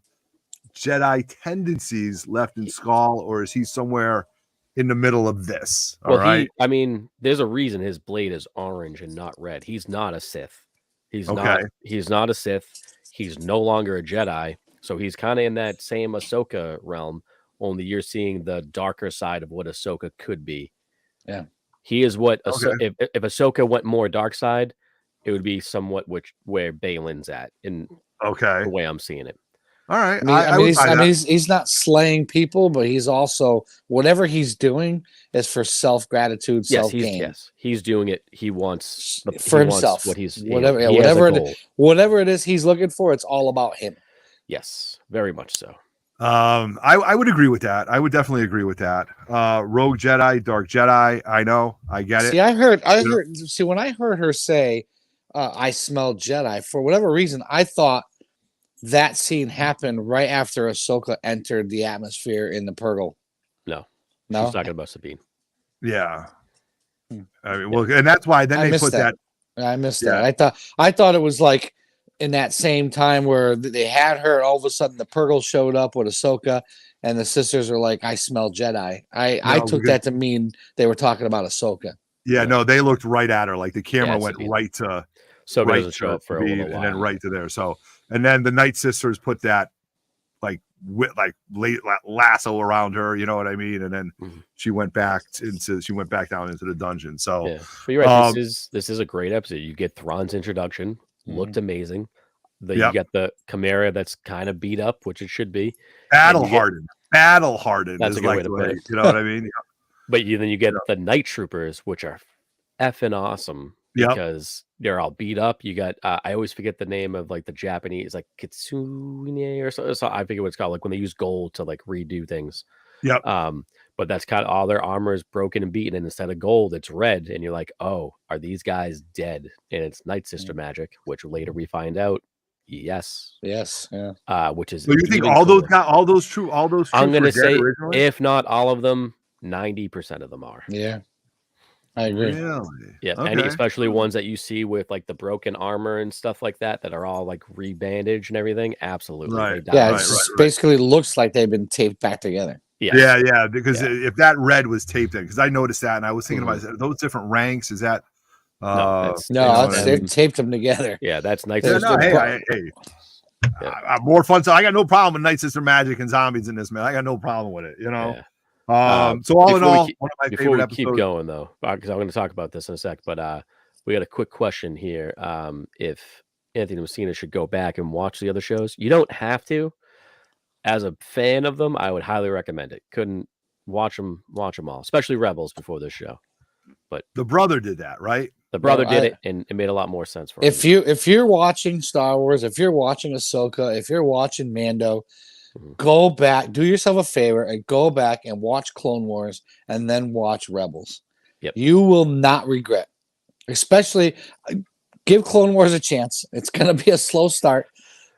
Jedi tendencies left in Skull, or is he somewhere in the middle of this? All right. I mean, there's a reason his blade is orange and not red. He's not a Sith. He's not a Sith. He's no longer a Jedi. So he's kind of in that same Ahsoka realm, only you're seeing the darker side of what Ahsoka could be. Yeah. He is what if Ahsoka went more dark side, it would be somewhat where Balin's at in the way I'm seeing it. All right. I mean, he's not slaying people, but he's also, whatever he's doing is for self-gratitude, self-gain. Yes, he's doing it. He wants for himself. What he's whatever it is he's looking for, it's all about him. Yes, very much so. I would agree with that. I would definitely agree with that. Rogue Jedi, Dark Jedi. I know. I get it. See, I heard. See, when I heard her say, "I smell Jedi," for whatever reason, I thought that scene happened right after Ahsoka entered the atmosphere in the Purgle. No, no, she's talking about Sabine. Yeah. I mean, well, and that's why then they put that. I missed that. I thought it was like in that same time where they had her, and all of a sudden the Purgle showed up with Ahsoka, and the sisters are like, "I smell Jedi." I took that to mean they were talking about Ahsoka. Yeah, no, they looked right at her, like the camera went right to. So it doesn't show up for a little while, and then right to there. So, and then the Night Sisters put that lasso around her, you know what I mean? And then she went back down into the dungeon. So, yeah. But you're right. This is a great episode. You get Thrawn's introduction, looked amazing. You get the Chimera that's kind of beat up, which it should be. Battle hardened. That's a good way to put it. You know what I mean? But then you get the Night Troopers, which are effing awesome. Because they're all beat up. You got I always forget the name of like the Japanese, like Kitsune or so I forget what it's called, like when they use gold to like redo things. But that's kind of all their armor is broken and beaten, and instead of gold, it's red, and you're like, oh, are these guys dead? And it's Night Sister magic, which later we find out, yes, yeah. Which is, so you think all those true? I'm gonna say, if not all of them, 90% of them are. Yeah. I agree. Really? Yeah, and especially ones that you see with like the broken armor and stuff like that are all like rebandaged and everything. Absolutely, right? Yeah, it basically looks like they've been taped back together. Yeah. Because if that red was taped in, because I noticed that, and I was thinking about those different ranks. Is that? They taped them together. Yeah, that's Night Sister. Hey. More fun. So I got no problem with Night Sister magic and zombies in this, man. I got no problem with it. You know. Yeah. So all in all, one of my before favorite we episodes. keep going though, because I'm going to talk about this in a sec, but we got a quick question here. If Anthony Messina should go back and watch the other shows, you don't have to. As a fan of them, I would highly recommend it. Couldn't watch them all, especially Rebels before this show. But the brother did that, right? The brother did it, and it made a lot more sense for him. If you're watching Star Wars, if you're watching Ahsoka, if you're watching Mando, go back, do yourself a favor, and go back and watch Clone Wars, and then watch Rebels. You will not regret. Especially, give Clone Wars a chance. It's going to be a slow start,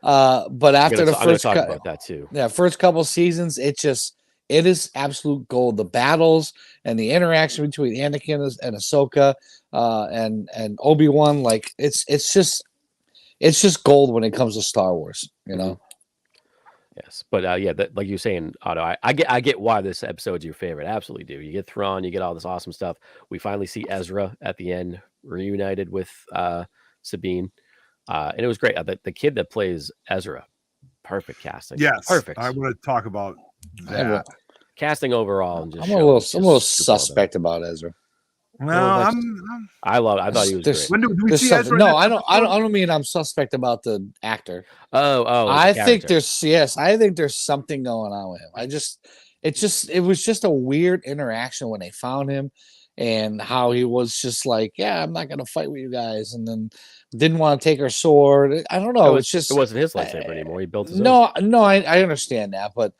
but after the first about that too. Yeah, first couple seasons, it is absolute gold. The battles and the interaction between Anakin and Ahsoka and Obi-Wan, like it's just gold when it comes to Star Wars, you know. Yes, but like you're saying, Otto, I get why this episode's your favorite. Absolutely do. You get Thrawn, you get all this awesome stuff. We finally see Ezra at the end reunited with Sabine, and it was great. The kid that plays Ezra, perfect casting. Yes, perfect. I want to talk about that. Casting overall. And just I'm a little suspect about Ezra. Well, Well, I thought he was there's- great. when do we There's see something. Ezra? No, in I this don't. I don't. episode? I don't mean I'm suspect about the actor. Oh, I as a think character. I think there's something going on with him. It was just a weird interaction when they found him, and how he was just like, yeah, I'm not gonna fight with you guys, and then didn't want to take her sword. I don't know. It's just it wasn't his lightsaber anymore. He built his own. no. I understand that, but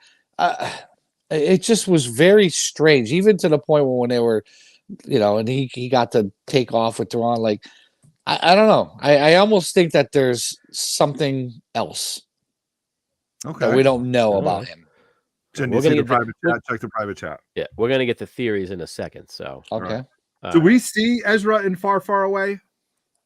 it just was very strange, even to the point where when they were, and he got to take off with Thrawn. Like, I don't know. I almost think that there's something else that Okay. we don't know All about right. him. Jen, We're you see gonna the get the- private chat. Check the private chat. Yeah, we're gonna get the theories in a second. So, Okay. Do we see Ezra in Far, Far Away?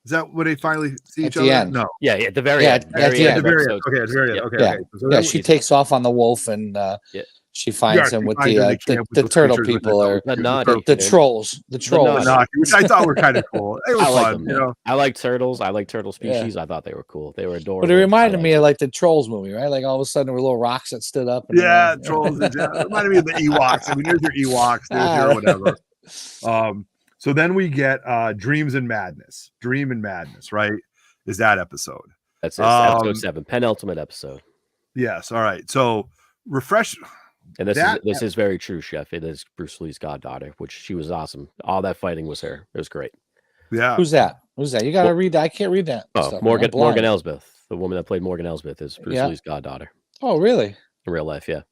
Is that when they finally see At each the other? end. No. Yeah, at the very Yeah, end. at the end. At the very end. episode. Okay, at the very end. Yeah. Okay, Yeah. okay. So Yeah, then she takes off on the wolf, and Yeah. she finds him she with finds him in camp with the those turtle creatures with people, or The turtle- naughty. the trolls. The trolls. naughty. which I thought were kind of cool. They were I like fun, them. you man. know. I like turtles. I like turtle Yeah. species. I thought they were cool. They were adorable. But it reminded I me liked of like the Trolls movie, right? Like all of a sudden there were little rocks that stood up. And Yeah, trolls. It reminded me of the Ewoks. I mean, there's your Ewoks, there's your whatever. So then we get Dreams and Madness. Dream and Madness, right? Is that episode? That's it. Episode 7, penultimate episode. Yes. All right. So refresh. And this That- is very true, Chef. It is Bruce Lee's goddaughter, which she was awesome. All that fighting was her. It was great. Yeah. Who's that? Who's that? You got to read that. I can't read that. Oh, stuff, man. Morgan I'm blind. Elsbeth, the woman that played Morgan Elsbeth, is Bruce Yeah. Lee's goddaughter Oh, really? in real life. Yeah.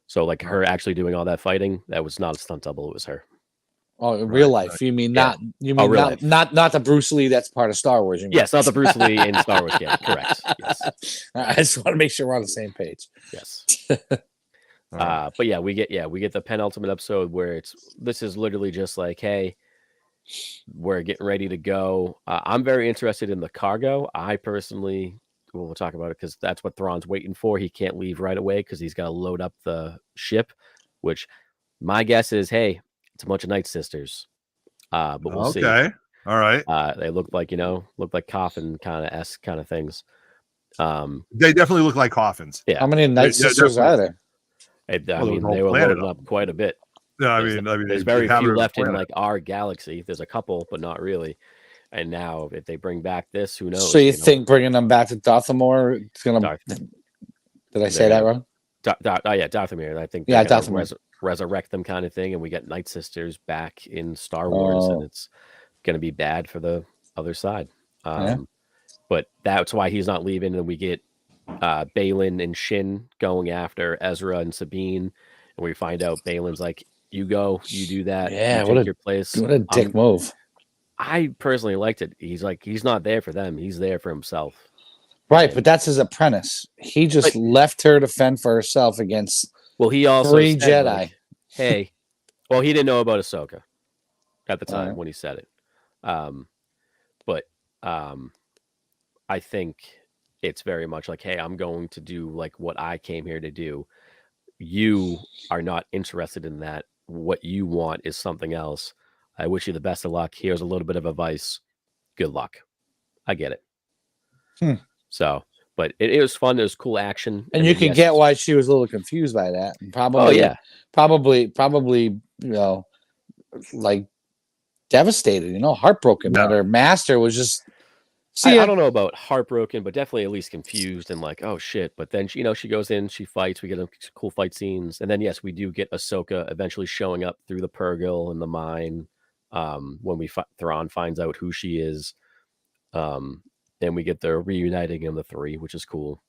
So like her actually doing all that fighting, that was not a stunt double. It was her. Oh, in real life. You mean Yeah. not? You mean real life. not the Bruce Lee that's part of Star Wars? You mean? Yes, not the Bruce Lee in Star Wars game. Correct. Yes. I just want to make sure we're on the same page. Yes. But yeah, we get the penultimate episode where this is literally just like, hey, we're getting ready to go. I'm very interested in the cargo. I personally, we'll talk about it because that's what Thrawn's waiting for. He can't leave right away because he's got to load up the ship, which my guess is, hey, it's a bunch of Night Sisters. But we'll see. Okay. All right. They look like coffin kind of things. They definitely look like coffins. Yeah. How many Night Yeah, Sisters are there? I Well, mean, the whole they were planet loading up quite a bit. No, I There's mean, there's they very have it few on the left in planet. like our galaxy. There's a couple, but not really. And now, if they bring back this, who knows? So you know? think bringing them back to Dothamor, it's gonna? Darth- Did I say that wrong? Dathomir. I think Yeah, they're gonna Dathomir. resurrect them, kind of thing, and we get Night Sisters back in Star Wars, and it's going to be bad for the other side. Yeah. But that's why he's not leaving, and we get Balin and Shin going after Ezra and Sabine, and we find out Balin's like, "You go, you do that. Yeah, you what take a- your place." What a dick move! I personally liked it. He's like, he's not there for them. He's there for himself. Right, but that's his apprentice. He just left her to fend for herself against Well, he also 3 said, Jedi. like, hey, well, he didn't know about Ahsoka at the time Alright. when he said it. But I think it's very much like, hey, I'm going to do like what I came here to do. You are not interested in that. What you want is something else. I wish you the best of luck. Here's a little bit of advice. Good luck. I get it. So, but it was fun. It was cool action. And you then, can yes, get why she was a little confused by that. And probably, Oh, yeah. probably, like devastated, heartbroken that her master was just. See, I don't know about heartbroken, but definitely at least confused and like, oh shit. But then she goes in, she fights. We get cool fight scenes, and then yes, we do get Ahsoka eventually showing up through the Purrgil and the mine. When Thrawn finds out who she is, then we get the reuniting of the 3, which is cool.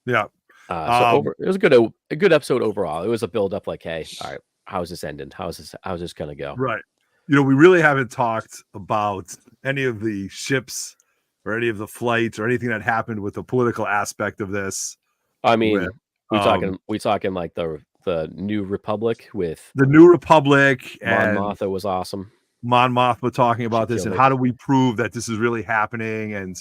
Yeah. It was a good episode overall. It was a build up, like, hey, all right, how's this ending? How's this gonna go? Right. We really haven't talked about any of the ships or any of the flights or anything that happened with the political aspect of this. I mean, With, we talking like the New Republic with the New Republic Mon and Mothma was awesome. Mon Mothma talking about this killed and it. how do we prove that this is really happening? And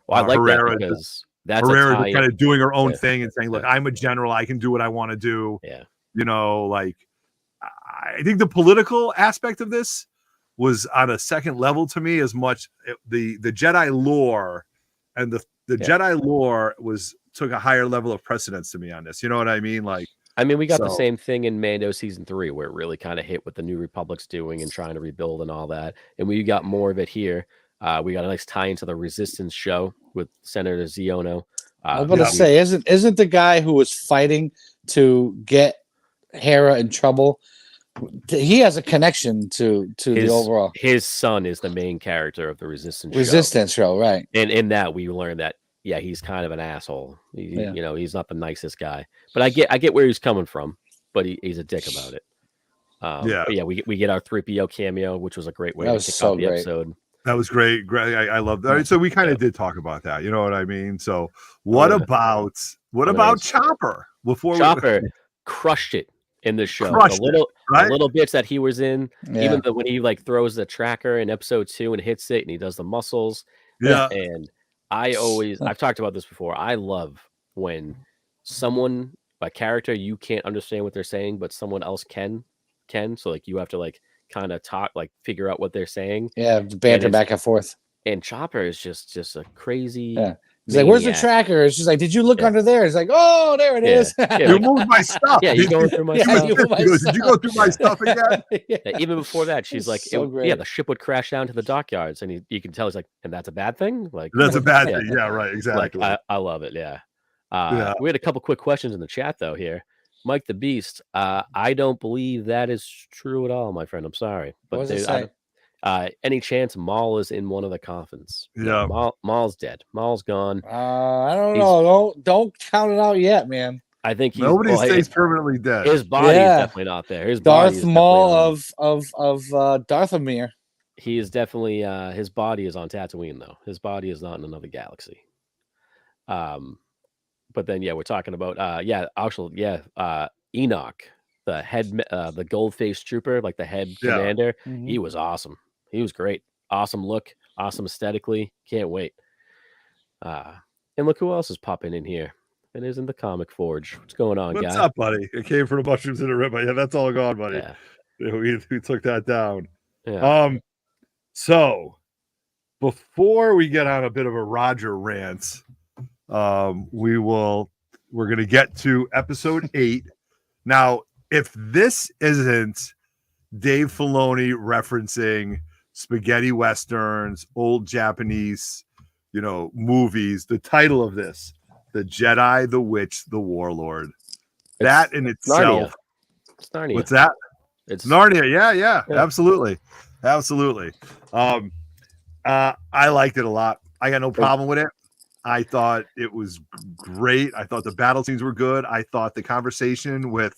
Well, I like Herrera that because that's Herrera a tie kind of doing her own with- thing and saying, "Look, I'm a general. I can do what I want to do." Yeah. Like I think the political aspect of this was on a second level to me as much. The Jedi lore and the Jedi lore took a higher level of precedence to me on this. You know what I mean? Like I mean, we got the So- same thing in Mando season 3, where it really kind of hit what the New Republic's doing and trying to rebuild and all that. And we got more of it here. We got a nice tie into the Resistance show with Senator Ziono. I was about to say, isn't the guy who was fighting to get Hera in trouble? He has a connection to the overall. His son is the main character of the Resistance show, right? And in that, we learned that he's kind of an asshole. You know, he's not the nicest guy. But I get where he's coming from. But he's a dick about it. But we get our 3PO cameo, which was a great way to kick off the episode. That was great. I love that. All right, so we kind of did talk about that. You know what I mean? So what about Chopper? Chopper crushed it in the show. The little bits that he was in, even when he like throws the tracker in episode 2 and hits it, and he does the muscles. Yeah. And I've talked about this before. I love when a character, you can't understand what they're saying, but someone else can. So like you have to like kind of talk, like figure out what they're saying. Yeah, banter back and forth. And Chopper is just a crazy. Yeah. He's like, "Where's the tracker?" It's just like, "Did you look under there?" It's like, "Oh, there it is." You moved my stuff. Yeah, you going through my stuff. Did you go through my stuff again? Even before that, she's like, the ship would crash down to the dockyards, and you can tell he's like, "And that's a bad thing." Like that's a bad thing. Yeah, right. Exactly. Like, I love it. Yeah. We had a couple quick questions in the chat though here. Mike the Beast, I don't believe that is true at all, my friend. I'm sorry, but any chance Maul is in one of the coffins? Yeah, Maul's dead. Maul's gone. I don't know. Don't count it out yet, man. I think nobody stays permanently dead. His body is definitely not there. His Darth Maul of Darthamir. He is definitely his body is on Tatooine though. His body is not in another galaxy. But then we're talking about Enoch, the head the gold-faced trooper, like the head commander. Mm-hmm. He was awesome. He was great. Awesome look, awesome aesthetically. Can't wait. And look who else is popping in here. It isn't the Comic Forge. What's going on, guys? What's up, buddy? It came from the mushrooms in the river. Yeah, that's all gone, buddy. Yeah. We took that down. Yeah. So before we get on a bit of a Roger rant, we're going to get to episode 8. Now, if this isn't Dave Filoni referencing spaghetti westerns, old Japanese, movies, the title of this, The Jedi, the Witch, the Warlord. That in itself. Narnia. It's Narnia. What's that? It's Narnia. Yeah. Absolutely. I liked it a lot. I got no problem with it. I thought it was great. I thought the battle scenes were good. I thought the conversation with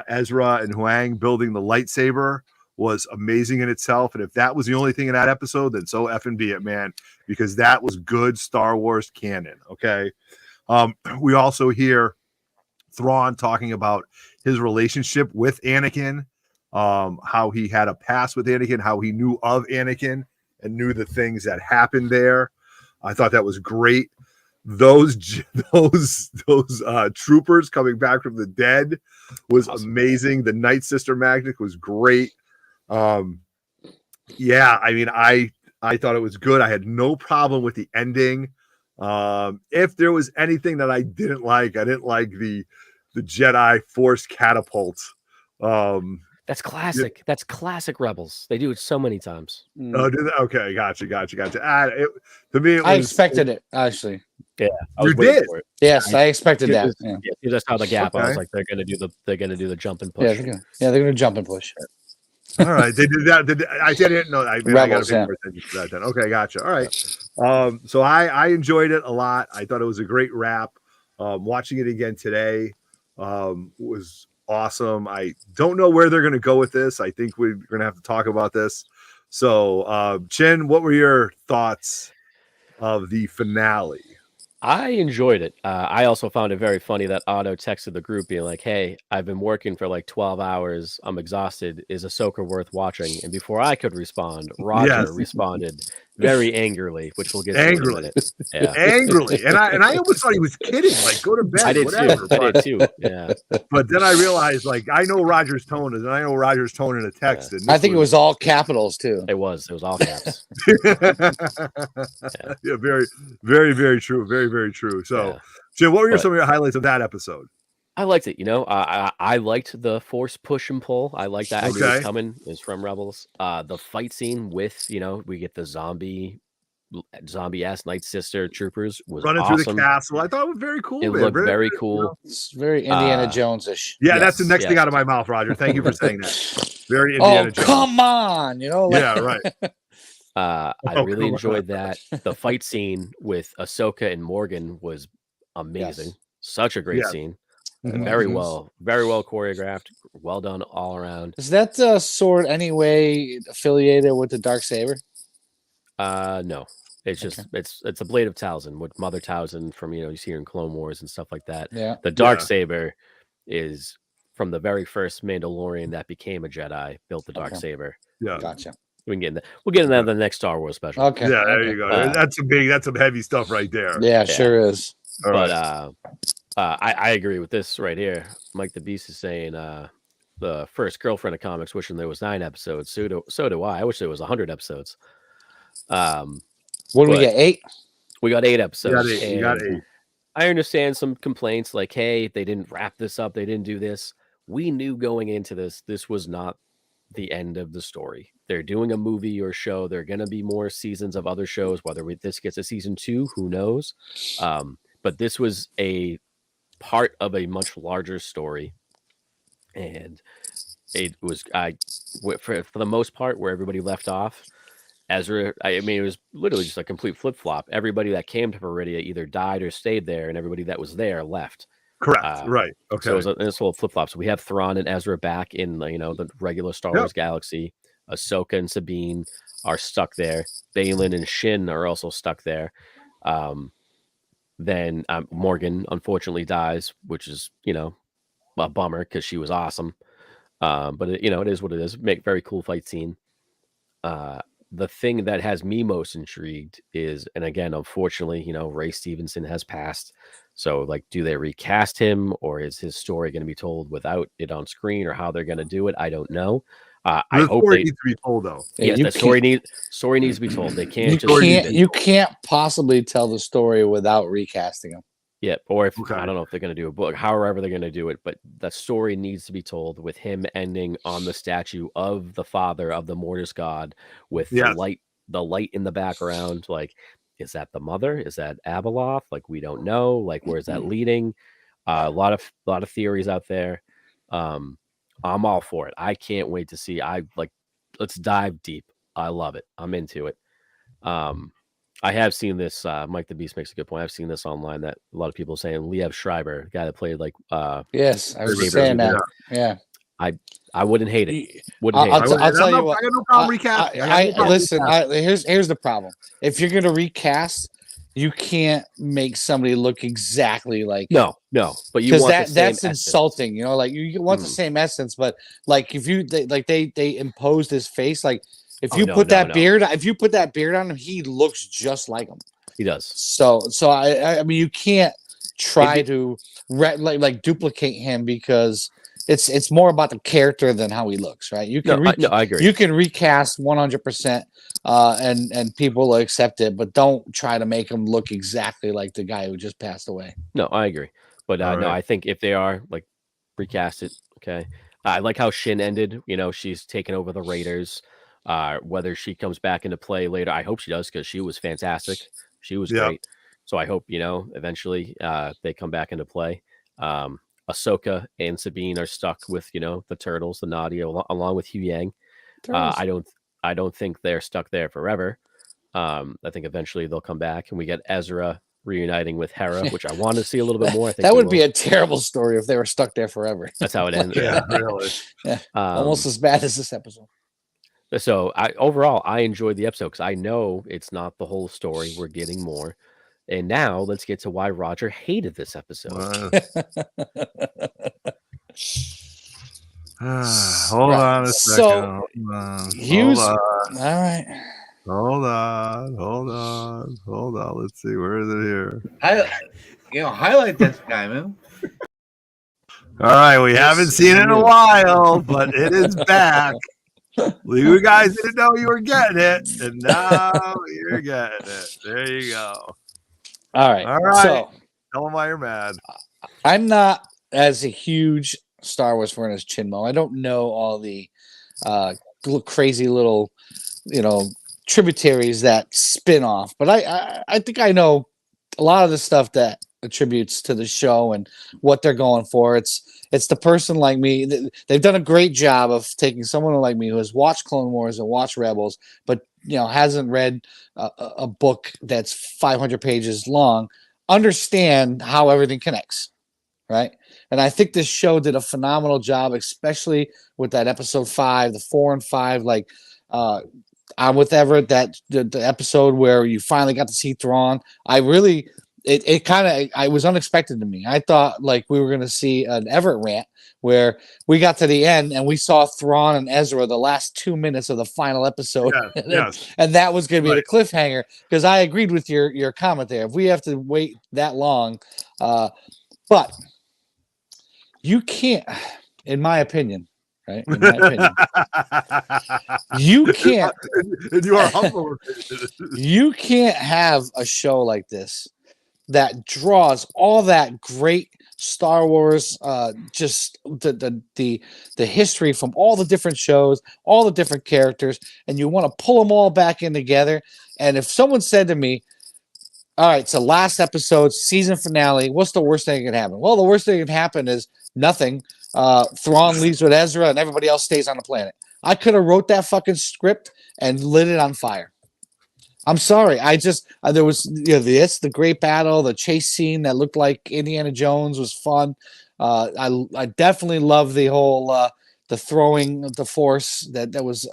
Ezra and Huang building the lightsaber was amazing in itself. And if that was the only thing in that episode, then so effing be it, man, because that was good Star Wars canon. Okay. We also hear Thrawn talking about his relationship with Anakin, how he had a past with Anakin, how he knew of Anakin and knew the things that happened there. I thought that was great. Those troopers coming back from the dead was amazing. The Night Sister magic was great. I mean, I thought it was good. I had no problem with the ending. If there was anything that I didn't like the Jedi Force catapult. That's classic. That's classic Rebels. They do it so many times. Oh, did they? Okay, gotcha. To me, I expected it, actually. Yeah, you did. Yes, I expected that. You just saw the gap. Okay. I was like, they're gonna do the jump and push. They're gonna jump and push. All right, they did that. I didn't know. I got to pay more attention to that then. Okay, gotcha. All right. So I enjoyed it a lot. I thought it was a great wrap. Watching it again today was awesome. I don't know where they're going to go with this. I think we're going to have to talk about this. So, Chin, what were your thoughts of the finale? I enjoyed it. I also found it very funny that Otto texted the group being like, "Hey, I've been working for like 12 hours. I'm exhausted. Is AHSOKA worth watching?" And before I could respond, Roger responded very angrily, which we'll get to in a minute. Yeah. Angrily. And I almost thought he was kidding. Like, go to bed. I did whatever. too. I did too. Yeah. But then I realized, like, I know Roger's tone, and I know Roger's tone in a text. I think it was all capitals too. It was all caps. Yeah, very, very, very true. Very, very true. So, Jim, what were some of your highlights of that episode? I liked it. You know, I liked the force push and pull. I liked that. I knew it was coming. It was from Rebels. The fight scene with, you know, we get the zombie-ass Night Sister troopers was running awesome. through the castle. I thought it was very cool. It looked very cool. You know? It's very Indiana Jones-ish. Yeah, Yes, that's the next thing out of my mouth, Roger. Thank you for saying that. Very Indiana Jones. Come on, you know. Like, Yeah, right. I really enjoyed that. The fight scene with Ahsoka and Morgan was amazing. Yes. Such a great scene. Very well choreographed. Well done all around. Is that sword anyway affiliated with the Darksaber? No. It's just it's a blade of Talzin with Mother Talzin from, you know, you see her in Clone Wars and stuff like that. Yeah. The Darksaber is from the very first Mandalorian that became a Jedi, built the Darksaber. Yeah. Gotcha. We can get in that. We'll get into that in the next Star Wars special. Okay. Yeah, there you go. That's some heavy stuff right there. Yeah, sure is. All But right. I agree with this right here. Mike the Beast is saying the first girlfriend of comics wishing there was 9 episodes. So do I. I wish there was 100 episodes. What do we get? 8? We got 8 episodes. You got 8. I understand some complaints like, hey, they didn't wrap this up. They didn't do this. We knew going into this was not the end of the story. They're doing a movie or show. There are going to be more seasons of other shows. Whether this gets a season 2, who knows? But this was a part of a much larger story. And it was, for the most part, where everybody left off. Ezra, I mean, it was literally just a complete flip-flop. Everybody that came to Peridia either died or stayed there, and everybody that was there left. Correct. Right. Okay. So it was this whole flip-flop. So we have Thrawn and Ezra back in, you know, the regular Star Wars galaxy. Ahsoka and Sabine are stuck there. Baylan and Shin are also stuck there. Then Morgan unfortunately dies, which is, you know, a bummer because she was awesome. But it, you know, it is what it is. Very cool fight scene. The thing that has me most intrigued is, and again, unfortunately, you know, Ray Stevenson has passed. So, like, do they recast him, or is his story going to be told without it on screen, or how they're going to do it? I don't know. I hope story needs to be told, though. Yes, the story needs to be told. They can't you can't possibly tell the story without recasting him. Yeah, or if I don't know if they're going to do a book, however they're going to do it, but the story needs to be told with him ending on the statue of the father of the Mortis god with the light in the background. Like, is that the mother? Is that Abeloth? Like, we don't know. Like, where's that leading? A lot of theories out there. I'm all for it. I can't wait to see. Let's dive deep. I love it. I'm into it. I have seen this. Mike the Beast makes a good point. I've seen this online that a lot of people are saying Liev Schreiber, the guy that played like. Yes, I was saying that. Yeah. I wouldn't hate it. I'll tell you what. I got no problem recasting. Listen. Here's the problem. If you're gonna recast, you can't make somebody look exactly like no. But you want that's insulting. You know, like you want the same essence, but like if you they imposed his face like. If you put that beard on him, he looks just like him. He does. So I mean, you can't try to duplicate him because it's more about the character than how he looks, right? You can I agree. You can recast 100%, and people will accept it, but don't try to make him look exactly like the guy who just passed away. No, I agree. But no, I think if they are like recast it, okay. I like how Shin ended. You know, she's taken over the Raiders. Whether she comes back into play later, I hope she does because she was fantastic. She was great. So I hope, you know, eventually they come back into play. Ahsoka and Sabine are stuck with, you know, the turtles, the Nadia, along with Hu Yang. I don't think they're stuck there forever. I think eventually they'll come back, and we get Ezra reuniting with Hera, which I want to see a little bit more. I think that would be a terrible story if they were stuck there forever. That's how it ends. Yeah, really. Yeah, almost as bad as this episode. So overall, I enjoyed the episode because I know it's not the whole story. We're getting more. And now let's get to why Roger hated this episode. Hold on a second. All right. Hold on. Let's see. Where is it here? Highlight that guy, man. All right. We haven't seen it in a while, but it is back. You guys didn't know you were getting it, and now you're getting it. There you go. All right. So tell them why you're mad. I'm not as a huge Star Wars fan as Chinmo, I don't know all the crazy little, tributaries that spin off, but I think I know a lot of the stuff that attributes to the show and what they're going for. It's the person like me. They've done a great job of taking someone like me who has watched Clone Wars and watched Rebels, but hasn't read a book that's 500 pages long, understand how everything connects, right? And I think this show did a phenomenal job, especially with that episode 5, the 4 and 5, like I'm with Everett, that the episode where you finally got to see Thrawn. It was unexpected to me. I thought like we were going to see an Everett rant where we got to the end and we saw Thrawn and Ezra the last 2 minutes of the final episode. Yes. And that was going to be the cliffhanger, because I agreed with your comment there. If we have to wait that long, but you can't, in my opinion, right? In my opinion, you can't. And you are humble. You can't have a show like this that draws all that great Star Wars, just the history from all the different shows, all the different characters, and you want to pull them all back in together. And if someone said to me, all right, so last episode, season finale, what's the worst thing that can happen? Well, the worst thing that can happen is nothing. Thrawn leaves with Ezra and everybody else stays on the planet. I could have wrote that fucking script and lit it on fire. I'm sorry. I just there was the great battle, the chase scene that looked like Indiana Jones was fun. I definitely love the whole the throwing of the Force that was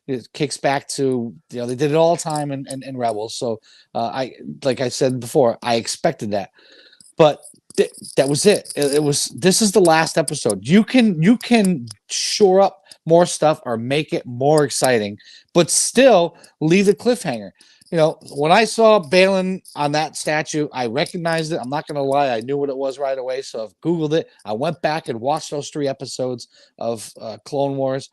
it kicks back to they did it all the time in Rebels. So like I said before, I expected that, but that was it. This is the last episode. You can shore up more stuff or make it more exciting, but still leave the cliffhanger. When I saw Balin on that statue, I recognized it. I'm not going to lie. I knew what it was right away. So I've Googled it. I went back and watched those 3 episodes of Clone Wars.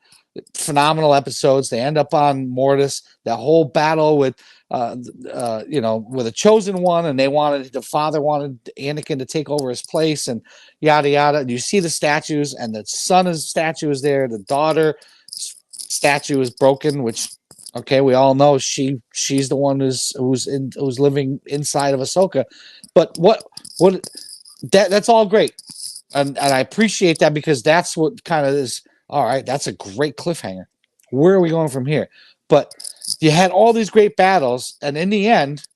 Phenomenal episodes. They end up on Mortis. That whole battle with, with a chosen one, and the father wanted Anakin to take over his place, and yada yada. And you see the statues, and the son's statue is there. The daughter statue is broken, which. Okay, we all know she's the one who's living inside of Ahsoka, but that's all great, and I appreciate that, because that's what kind of is all right. That's a great cliffhanger. Where are we going from here? But you had all these great battles, and in the end,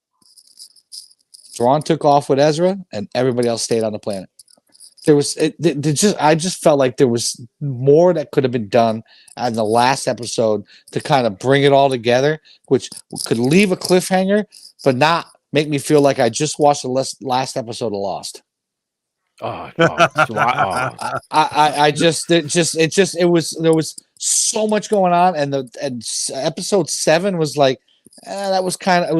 Thrawn took off with Ezra, and everybody else stayed on the planet. I just felt like there was more that could have been done in the last episode to kind of bring it all together, which could leave a cliffhanger, but not make me feel like I just watched the last episode of Lost. There was so much going on, and episode 7 was like, it was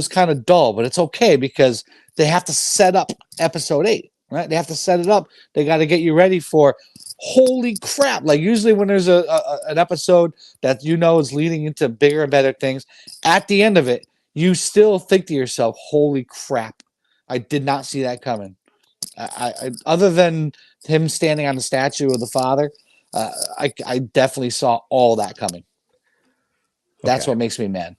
kind of dull, but it's okay because they have to set up episode 8. Right, they have to set it up. They got to get you ready for. Holy crap! Like usually when there's an episode that is leading into bigger and better things, at the end of it, you still think to yourself, "Holy crap! I did not see that coming." I other than him standing on the statue of the father, I definitely saw all that coming. That's what makes me mad.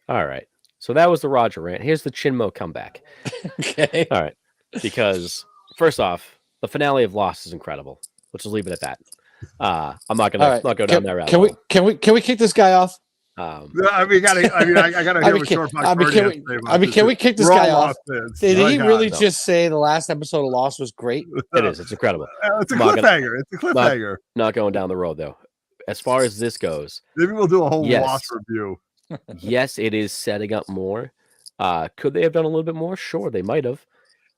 All right, so that was the Roger rant. Here's the Chinmo comeback. Okay, all right, because. First off, the finale of Lost is incredible. Let's just leave it at that. I'm not gonna not go down that route. Can we kick this guy off? I gotta give a short. Can we kick this guy off? Did he really just say the last episode of Lost was great? It is. It's incredible. It's a cliffhanger. It's a cliffhanger. Not going down the road though. As far as this goes, maybe we'll do a whole Lost review. Yes, it is setting up more. Could they have done a little bit more? Sure, they might have,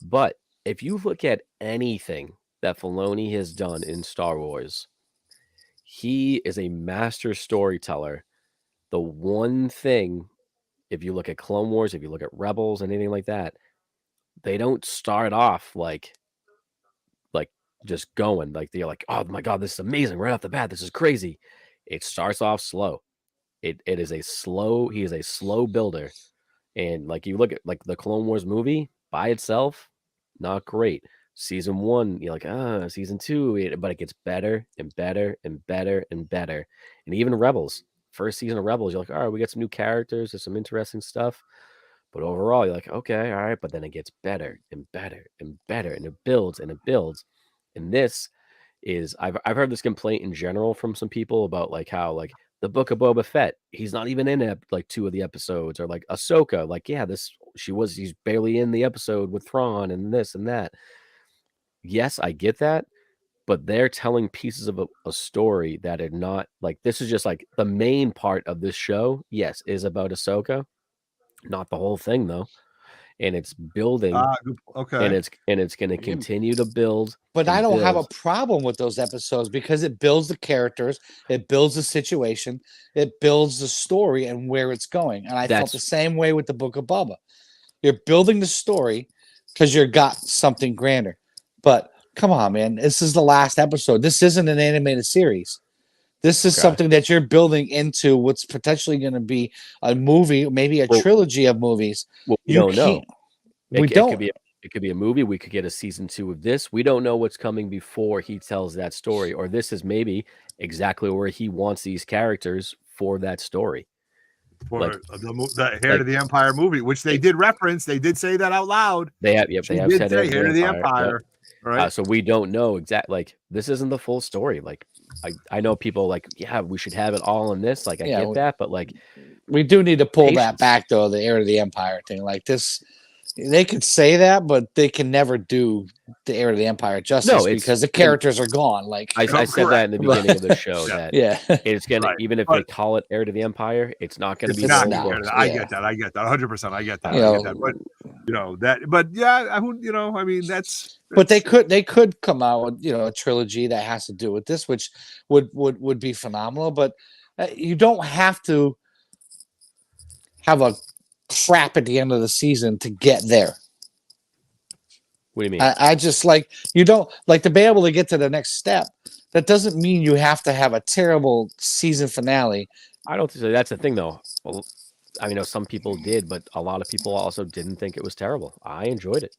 but. If you look at anything that Filoni has done in Star Wars, he is a master storyteller. The one thing, if you look at Clone Wars, if you look at Rebels, anything like that, they don't start off like just going. Like they're like, oh my God, this is amazing. Right off the bat, this is crazy. It starts off slow. He is a slow builder. And like you look at like the Clone Wars movie by itself, not great. season 1, you're like, season 2, but it gets better and better and better and better. And even Rebels, first season of Rebels, you're like, all right, we got some new characters, there's some interesting stuff. But overall, you're like, okay, all right. But then it gets better and better and better, and it builds and it builds. And this is, I've heard this complaint in general from some people about like how like the Book of Boba Fett, he's not even in like 2 of the episodes, or like Ahsoka, like yeah, he's barely in the episode with Thrawn and this and that. Yes, I get that, but they're telling pieces of a story that are not like, this is just like the main part of this show. Yes, is about Ahsoka, not the whole thing though, and it's building. Okay, and it's going to continue to build. But I don't have a problem with those episodes because it builds the characters, it builds the situation, it builds the story and where it's going. And I felt the same way with the Book of Boba. You're building the story because you got something grander. But come on, man, this is the last episode. This isn't an animated series. This is something that you're building into what's potentially going to be a movie, maybe a trilogy of movies. Well, we don't know. It could be a movie. We could get a season 2 of this. We don't know what's coming before he tells that story, or this is maybe exactly where he wants these characters for that story. For the Heir to the Empire movie, which they did reference. They did say that out loud. They have said Heir to the Empire. Yep. Right. So we don't know exactly. Like, this isn't the full story. Like, I know people like, yeah, we should have it all in this. Like, I get that, but like, we do need to pull that back though. The Heir to the Empire thing, like this, they could say that, but they can never do the Heir to the Empire justice because the characters are gone. Like I said that in the beginning of the show, that it's gonna, even if they call it Heir to the Empire, it's not gonna be. I get that. 100%. I get that. But I mean, that's. But they could come out with a trilogy that has to do with this, which would be phenomenal. But you don't have to have a crap at the end of the season to get there. What do you mean? I just you don't to be able to get to the next step. That doesn't mean you have to have a terrible season finale. I don't think so. That's the thing, though. Well, I mean, some people did, but a lot of people also didn't think it was terrible. I enjoyed it.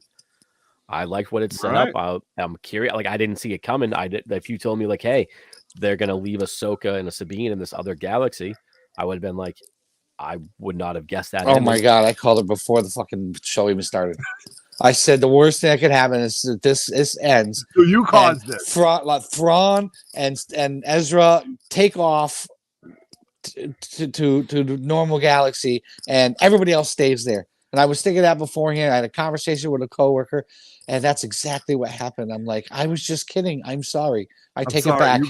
I liked what it set up. I'm curious. Like, I didn't see it coming. If you told me, like, hey, they're gonna leave Ahsoka and a Sabine in this other galaxy, I would have been like, I would not have guessed that. Oh my god! I called it before the fucking show even started. I said the worst thing that could happen is that this ends. So you caused it. Thrawn and Ezra take off to the normal galaxy, and everybody else stays there. And I was thinking that beforehand. I had a conversation with a coworker, and that's exactly what happened. I'm like, I was just kidding. I'm sorry. I take it back.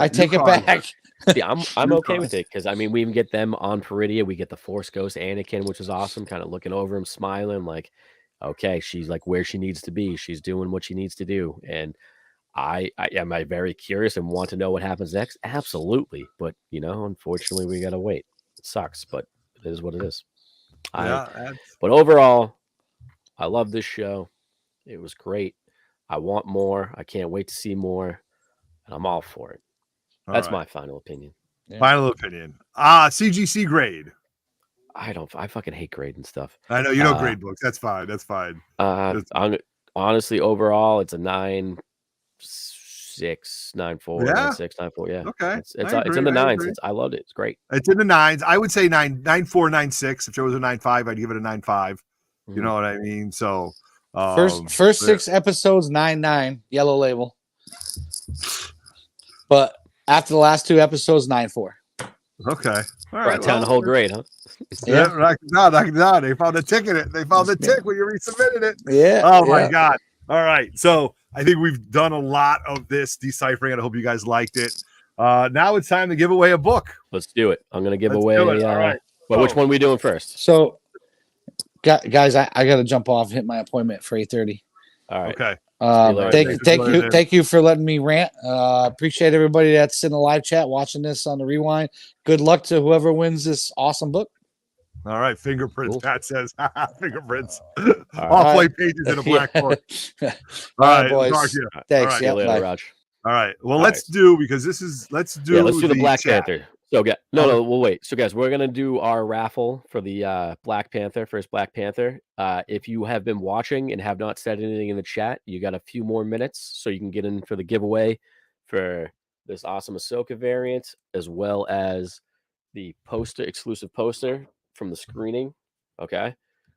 I take it back. See, I'm okay with it because I mean we even get them on Peridia. We get the Force Ghost Anakin, which is awesome. Kind of looking over him, smiling, like, okay, she's like where she needs to be. She's doing what she needs to do. And I am very curious and want to know what happens next. Absolutely, but unfortunately, we gotta wait. It sucks, but it is what it is. But overall, I love this show. It was great. I want more. I can't wait to see more, and I'm all for it. That's my final opinion. Yeah. Final opinion. CGC grade. I fucking hate grading stuff. I know you don't grade books. That's fine. Honestly, overall, it's a 9.6, 9.4, 9.6, 9.4. Yeah. Okay. It's in the 9s. I loved it. It's great. It's in the 9s. I would say 9.4, 9.6. If there was a 9.5, I'd give it a 9.5. You know what I mean? So first 6 episodes, 9.9, yellow label. But after the last 2 episodes, 9.4. Okay. All right. Down the whole grade, huh? Yeah. No. They found a tick in it. They found the tick when you resubmitted it. Yeah. Oh my God. All right. So I think we've done a lot of this deciphering, and I hope you guys liked it. Now it's time to give away a book. Let's do it. I'm going to give away. All right. But which one are we doing first? So, guys, I got to jump off and hit my appointment for 8:30. All right. Okay. Thank you for letting me rant. Appreciate everybody that's in the live chat watching this on the rewind. Good luck to whoever wins this awesome book. All right, fingerprints. Cool. Pat says fingerprints. All play pages in a blackboard. All right, boys. Thanks. All right, later, Raj. All right. Well, let's do the Black Panther. So, we'll wait. So, guys, we're gonna do our raffle for the Black Panther, first Black Panther. If you have been watching and have not said anything in the chat, you got a few more minutes, so you can get in for the giveaway for this awesome AHSOKA variant, as well as the exclusive poster from the screening. Okay,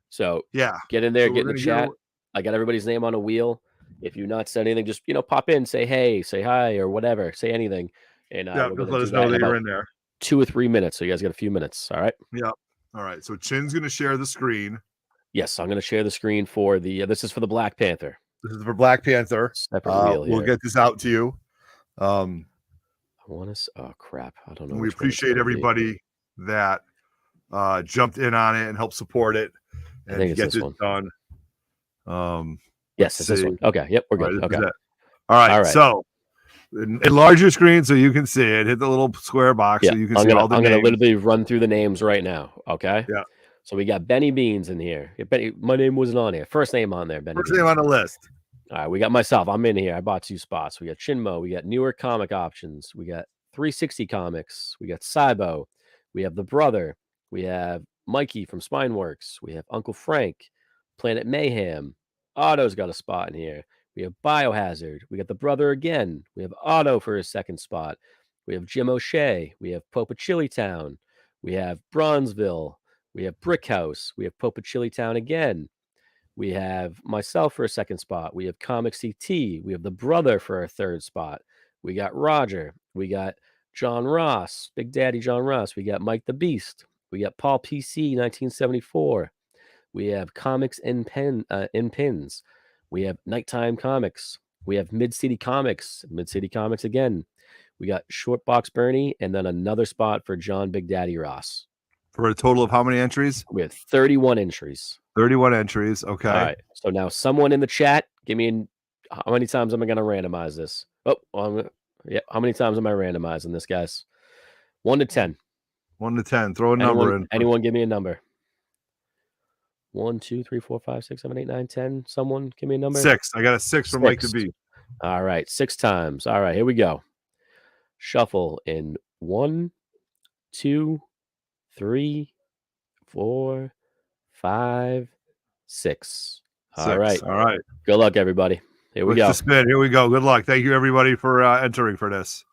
so Yeah, get in there, so get in the chat. I got everybody's name on a wheel. If you've not said anything, just pop in, say hey, say hi, or whatever, say anything, and yeah, we're just gonna let do us that know in that you're about in there. 2 or 3 minutes. So you guys got a few minutes. All right. Yeah. All right. So Chin's gonna share the screen. Yes, I'm gonna share the screen for the. This is for the Black Panther. This is for Black Panther. Separate wheel here. We'll get this out to you. I want to. Oh crap! I don't know. We appreciate everybody that jumped in on it and helped support it and get this done. Yes, it's this one. Okay. Yep, we're good. Okay. All right. So enlarge your screen so you can see it. Hit the little square box so you can see all the names. I'm gonna literally run through the names right now. Okay. Yeah. So we got Benny Beans in here. Benny, my name wasn't on here. First name on there. Benny. First name on the list. All right. We got myself. I'm in here. I bought 2 spots. We got Shinmo. We got Newer Comic Options. We got 360 Comics. We got Cybo. We have the brother. We have Mikey from Spineworks. We have Uncle Frank. Planet Mayhem. Otto's got a spot in here. We have Biohazard. We got the brother again. We have Otto for his second spot. We have Jim O'Shea. We have Popa Chili Town. We have Bronzeville. We have Brick House. We have Popa Chili Town again. We have myself for a second spot. We have Comic CT. We have the brother for our third spot. We got Roger. We got John Ross, Big Daddy John Ross. We got Mike the Beast. We got Paul PC 1974. We have Comics in Pins. We have Nighttime Comics. We have Mid City Comics again. We got Shortbox Bernie, and then another spot for John Big Daddy Ross. For a total of how many entries? We have 31 entries. 31 entries. Okay. All right. So now someone in the chat, give me how many times am I going to randomize this? How many times am I randomizing this, guys? 1 to 10. 1 to 10. Throw a number in. Anyone give me a number? 1, 2, 3, 4, 5, 6, 7, 8, 9, 10. Someone give me a number. 6. I got a 6 from Mike the Beast. All right. 6 times. All right. Here we go. Shuffle in 1, 2, 3, 4, 5, 6. All right. All right. Good luck, everybody. Here we go. The spin. Here we go. Good luck. Thank you, everybody, for entering for this.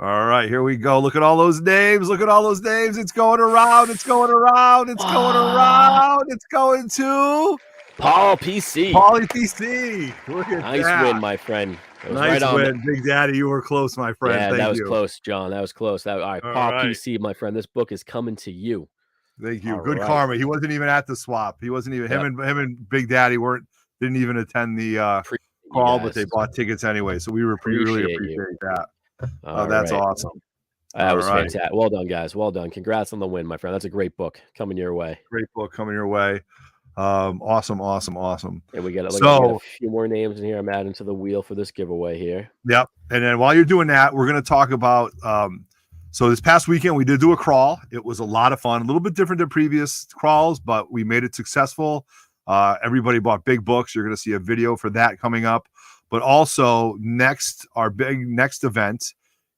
All right. Here we go. Look at all those names. Look at all those names. It's going around. It's going around. It's going around. It's going to Paul PC. Paulie PC. Look at nice that. Win, my friend. Nice win, Big Daddy. You were close, my friend. Yeah, Thank that was you. close, John. That was close. All right, Paul PC, my friend. This book is coming to you. Thank you. Good karma. He wasn't even at the swap. He wasn't even him and Big Daddy didn't even attend the call, but they bought tickets anyway. So we really appreciate that. That's awesome. That was fantastic. Well done, guys. Well done. Congrats on the win, my friend. That's a great book coming your way. Great book coming your way. Awesome. And we got a few more names in here. I'm adding to the wheel for this giveaway here. Yep. And then while you're doing that, we're going to talk about so this past weekend we did do a crawl. It was a lot of fun, a little bit different than previous crawls, but we made it successful. Everybody bought big books. You're going to see a video for that coming up. But also our big next event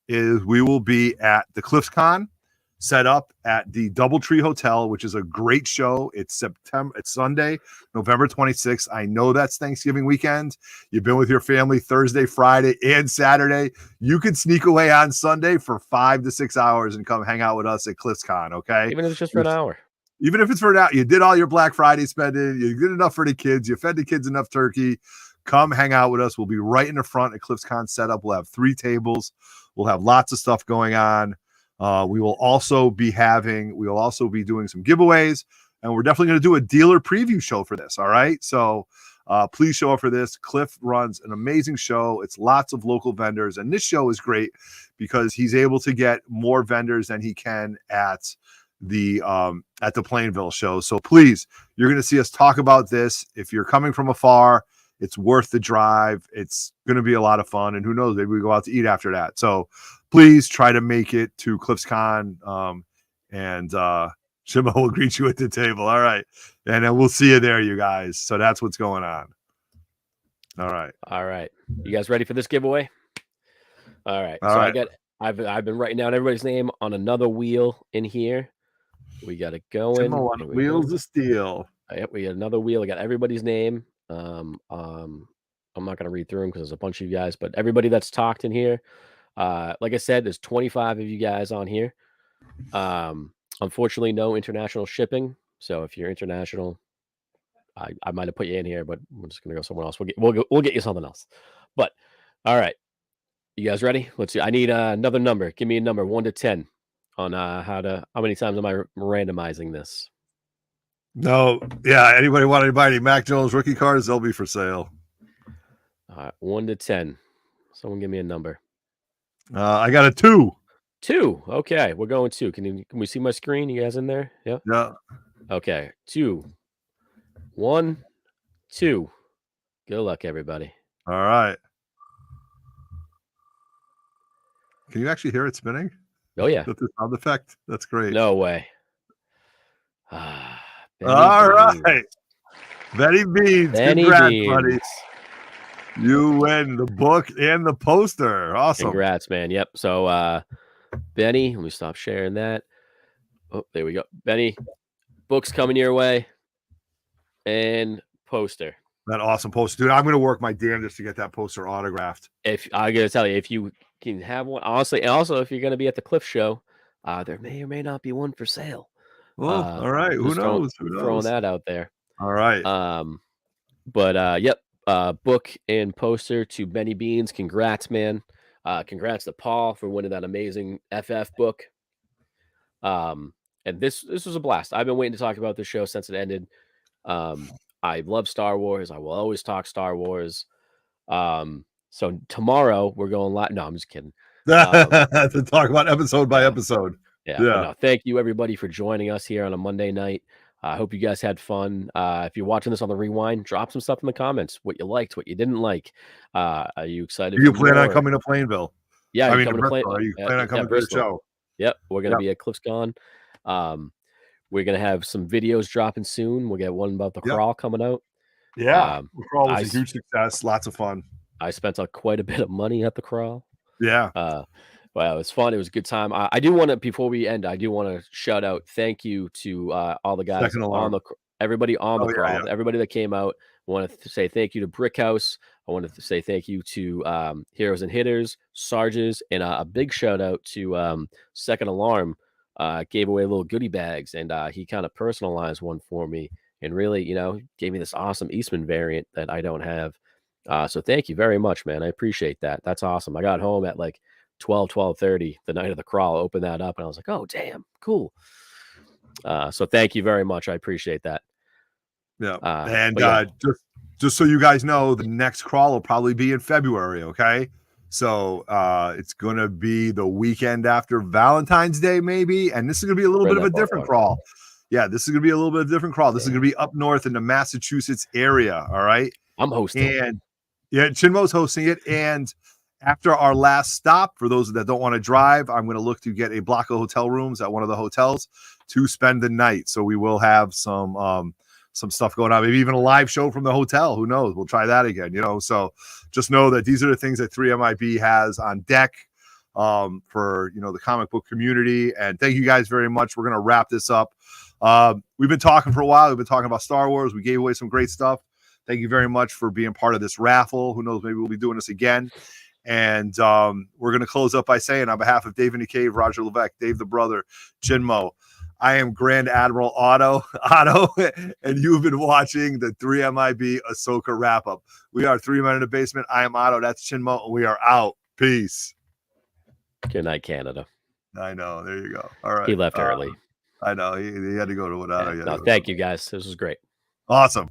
is we will be at the CliffsCon, set up at the DoubleTree Hotel, which is a great show. It's Sunday, November 26th. I know that's Thanksgiving weekend. You've been with your family Thursday, Friday, and Saturday. You can sneak away on Sunday for 5 to 6 hours and come hang out with us at CliffsCon, okay? Even if it's just for an hour. Even if it's for an hour. You did all your Black Friday spending. You did enough for the kids. You fed the kids enough turkey. Come hang out with us. We'll be right in the front at CliffsCon setup. We'll have 3 tables. We'll have lots of stuff going on. We will also be doing some giveaways, and we're definitely going to do a dealer preview show for this. All right. So please show up for this. Cliff runs an amazing show. It's lots of local vendors. And this show is great because he's able to get more vendors than he can at the Plainville show. So please, you're going to see us talk about this. If you're coming from afar, it's worth the drive. It's going to be a lot of fun. And who knows, maybe we go out to eat after that. So please try to make it to CliffsCon, and Shimo will greet you at the table. All right. And then we'll see you there, you guys. So that's what's going on. All right. You guys ready for this giveaway? All right. I got I've been writing down everybody's name on another wheel in here. We got it going. Jimmo on wheels of steel. Yep, we got another wheel. I got everybody's name. I'm not gonna read through them because there's a bunch of you guys, but everybody that's talked in here. Like I said, there's 25 of you guys on here. Unfortunately, no international shipping. So if you're international, I might have put you in here, but we're just gonna go somewhere else. We'll get you something else. But all right, you guys ready? Let's see. I need another number. Give me a number 1 to 10 on how many times am I randomizing this? No, yeah. Anybody want to buy any Mac Jones rookie cards? They'll be for sale. 1 to 10. Someone give me a number. I got a 2. 2. Okay, we're going 2. Can we see my screen? You guys in there? Yeah. Yeah. Okay. 2. 1, 2. Good luck, everybody. All right. Can you actually hear it spinning? Oh yeah. That's the sound effect. That's great. No way. All right. Benny Beans. Congrats, buddy. You win the book and the poster. Awesome. Congrats, man. Yep. So Benny, let me stop sharing that. Oh, there we go. Benny, book's coming your way. And poster. That awesome poster. Dude, I'm gonna work my damnedest to get that poster autographed. If I gotta tell you, if you can have one, honestly, and also if you're gonna be at the Cliff Show, there may or may not be one for sale. Oh, all right. Who knows? Throwing that out there. All right. But yep. Book and poster to Benny Beans. Congrats, man. Congrats to Paul for winning that amazing FF book. And this was a blast. I've been waiting to talk about this show since it ended. I love Star Wars. I will always talk Star Wars. So tomorrow we're going live. No, I'm just kidding. To talk about episode by episode. Yeah. No, thank you everybody for joining us here on a Monday night. I hope you guys had fun. If you're watching this on the rewind, drop some stuff in the comments. What you liked, what you didn't like. Are you excited? Do you plan on coming to Plainville? Yeah, I mean, are you plan on coming to the show? Yep, we're gonna be at CliffsCon. We're gonna have some videos dropping soon. We'll get one about the crawl coming out. Yeah, the crawl was a huge success. Lots of fun. I spent quite a bit of money at the crawl. Yeah. Well, it was fun. It was a good time. I do want to, before we end, I do want to shout out, thank you to all the guys on everybody on the crawl, everybody that came out. I want to say thank you to Brickhouse. I wanted to say thank you to Heroes and Hitters, Sarges, and a big shout out to Second Alarm. Gave away little goodie bags, and he kind of personalized one for me, and really, gave me this awesome Eastman variant that I don't have. So thank you very much, man. I appreciate that. That's awesome. I got home at like 12:30 the night of the crawl. Opened that up, and I was like, oh damn, cool. So thank you very much. I appreciate that. Yeah. And just so you guys know, the next crawl will probably be in February. Okay. So it's going to be the weekend after Valentine's Day, maybe. And this is going to be a little bit of a different crawl. Yeah, this is going to be a little bit of a different crawl. This is going to be up north in the Massachusetts area. All right. I'm hosting. And yeah, Chinmo's hosting it. And after our last stop, for those that don't want to drive, I'm going to look to get a block of hotel rooms at one of the hotels to spend the night. So we will have some stuff going on, maybe even a live show from the hotel. Who knows? We'll try that again, So just know that these are the things that 3MIB has on deck for, the comic book community. And thank you guys very much. We're going to wrap this up. We've been talking for a while. We've been talking about Star Wars. We gave away some great stuff. Thank you very much for being part of this raffle. Who knows? Maybe we'll be doing this again. And we're going to close up by saying, on behalf of Dave in the Cave, Roger Levesque, Dave the Brother, Chinmo, I am Grand Admiral Otto, and you've been watching the 3MIB AHSOKA wrap-up. We are 3 Men in the Basement. I am Otto. That's Chinmo, and we are out. Peace. Good night, Canada. I know. There you go. All right. He left early. I know. He had to go to what Otto. Thank you, guys. This was great. Awesome.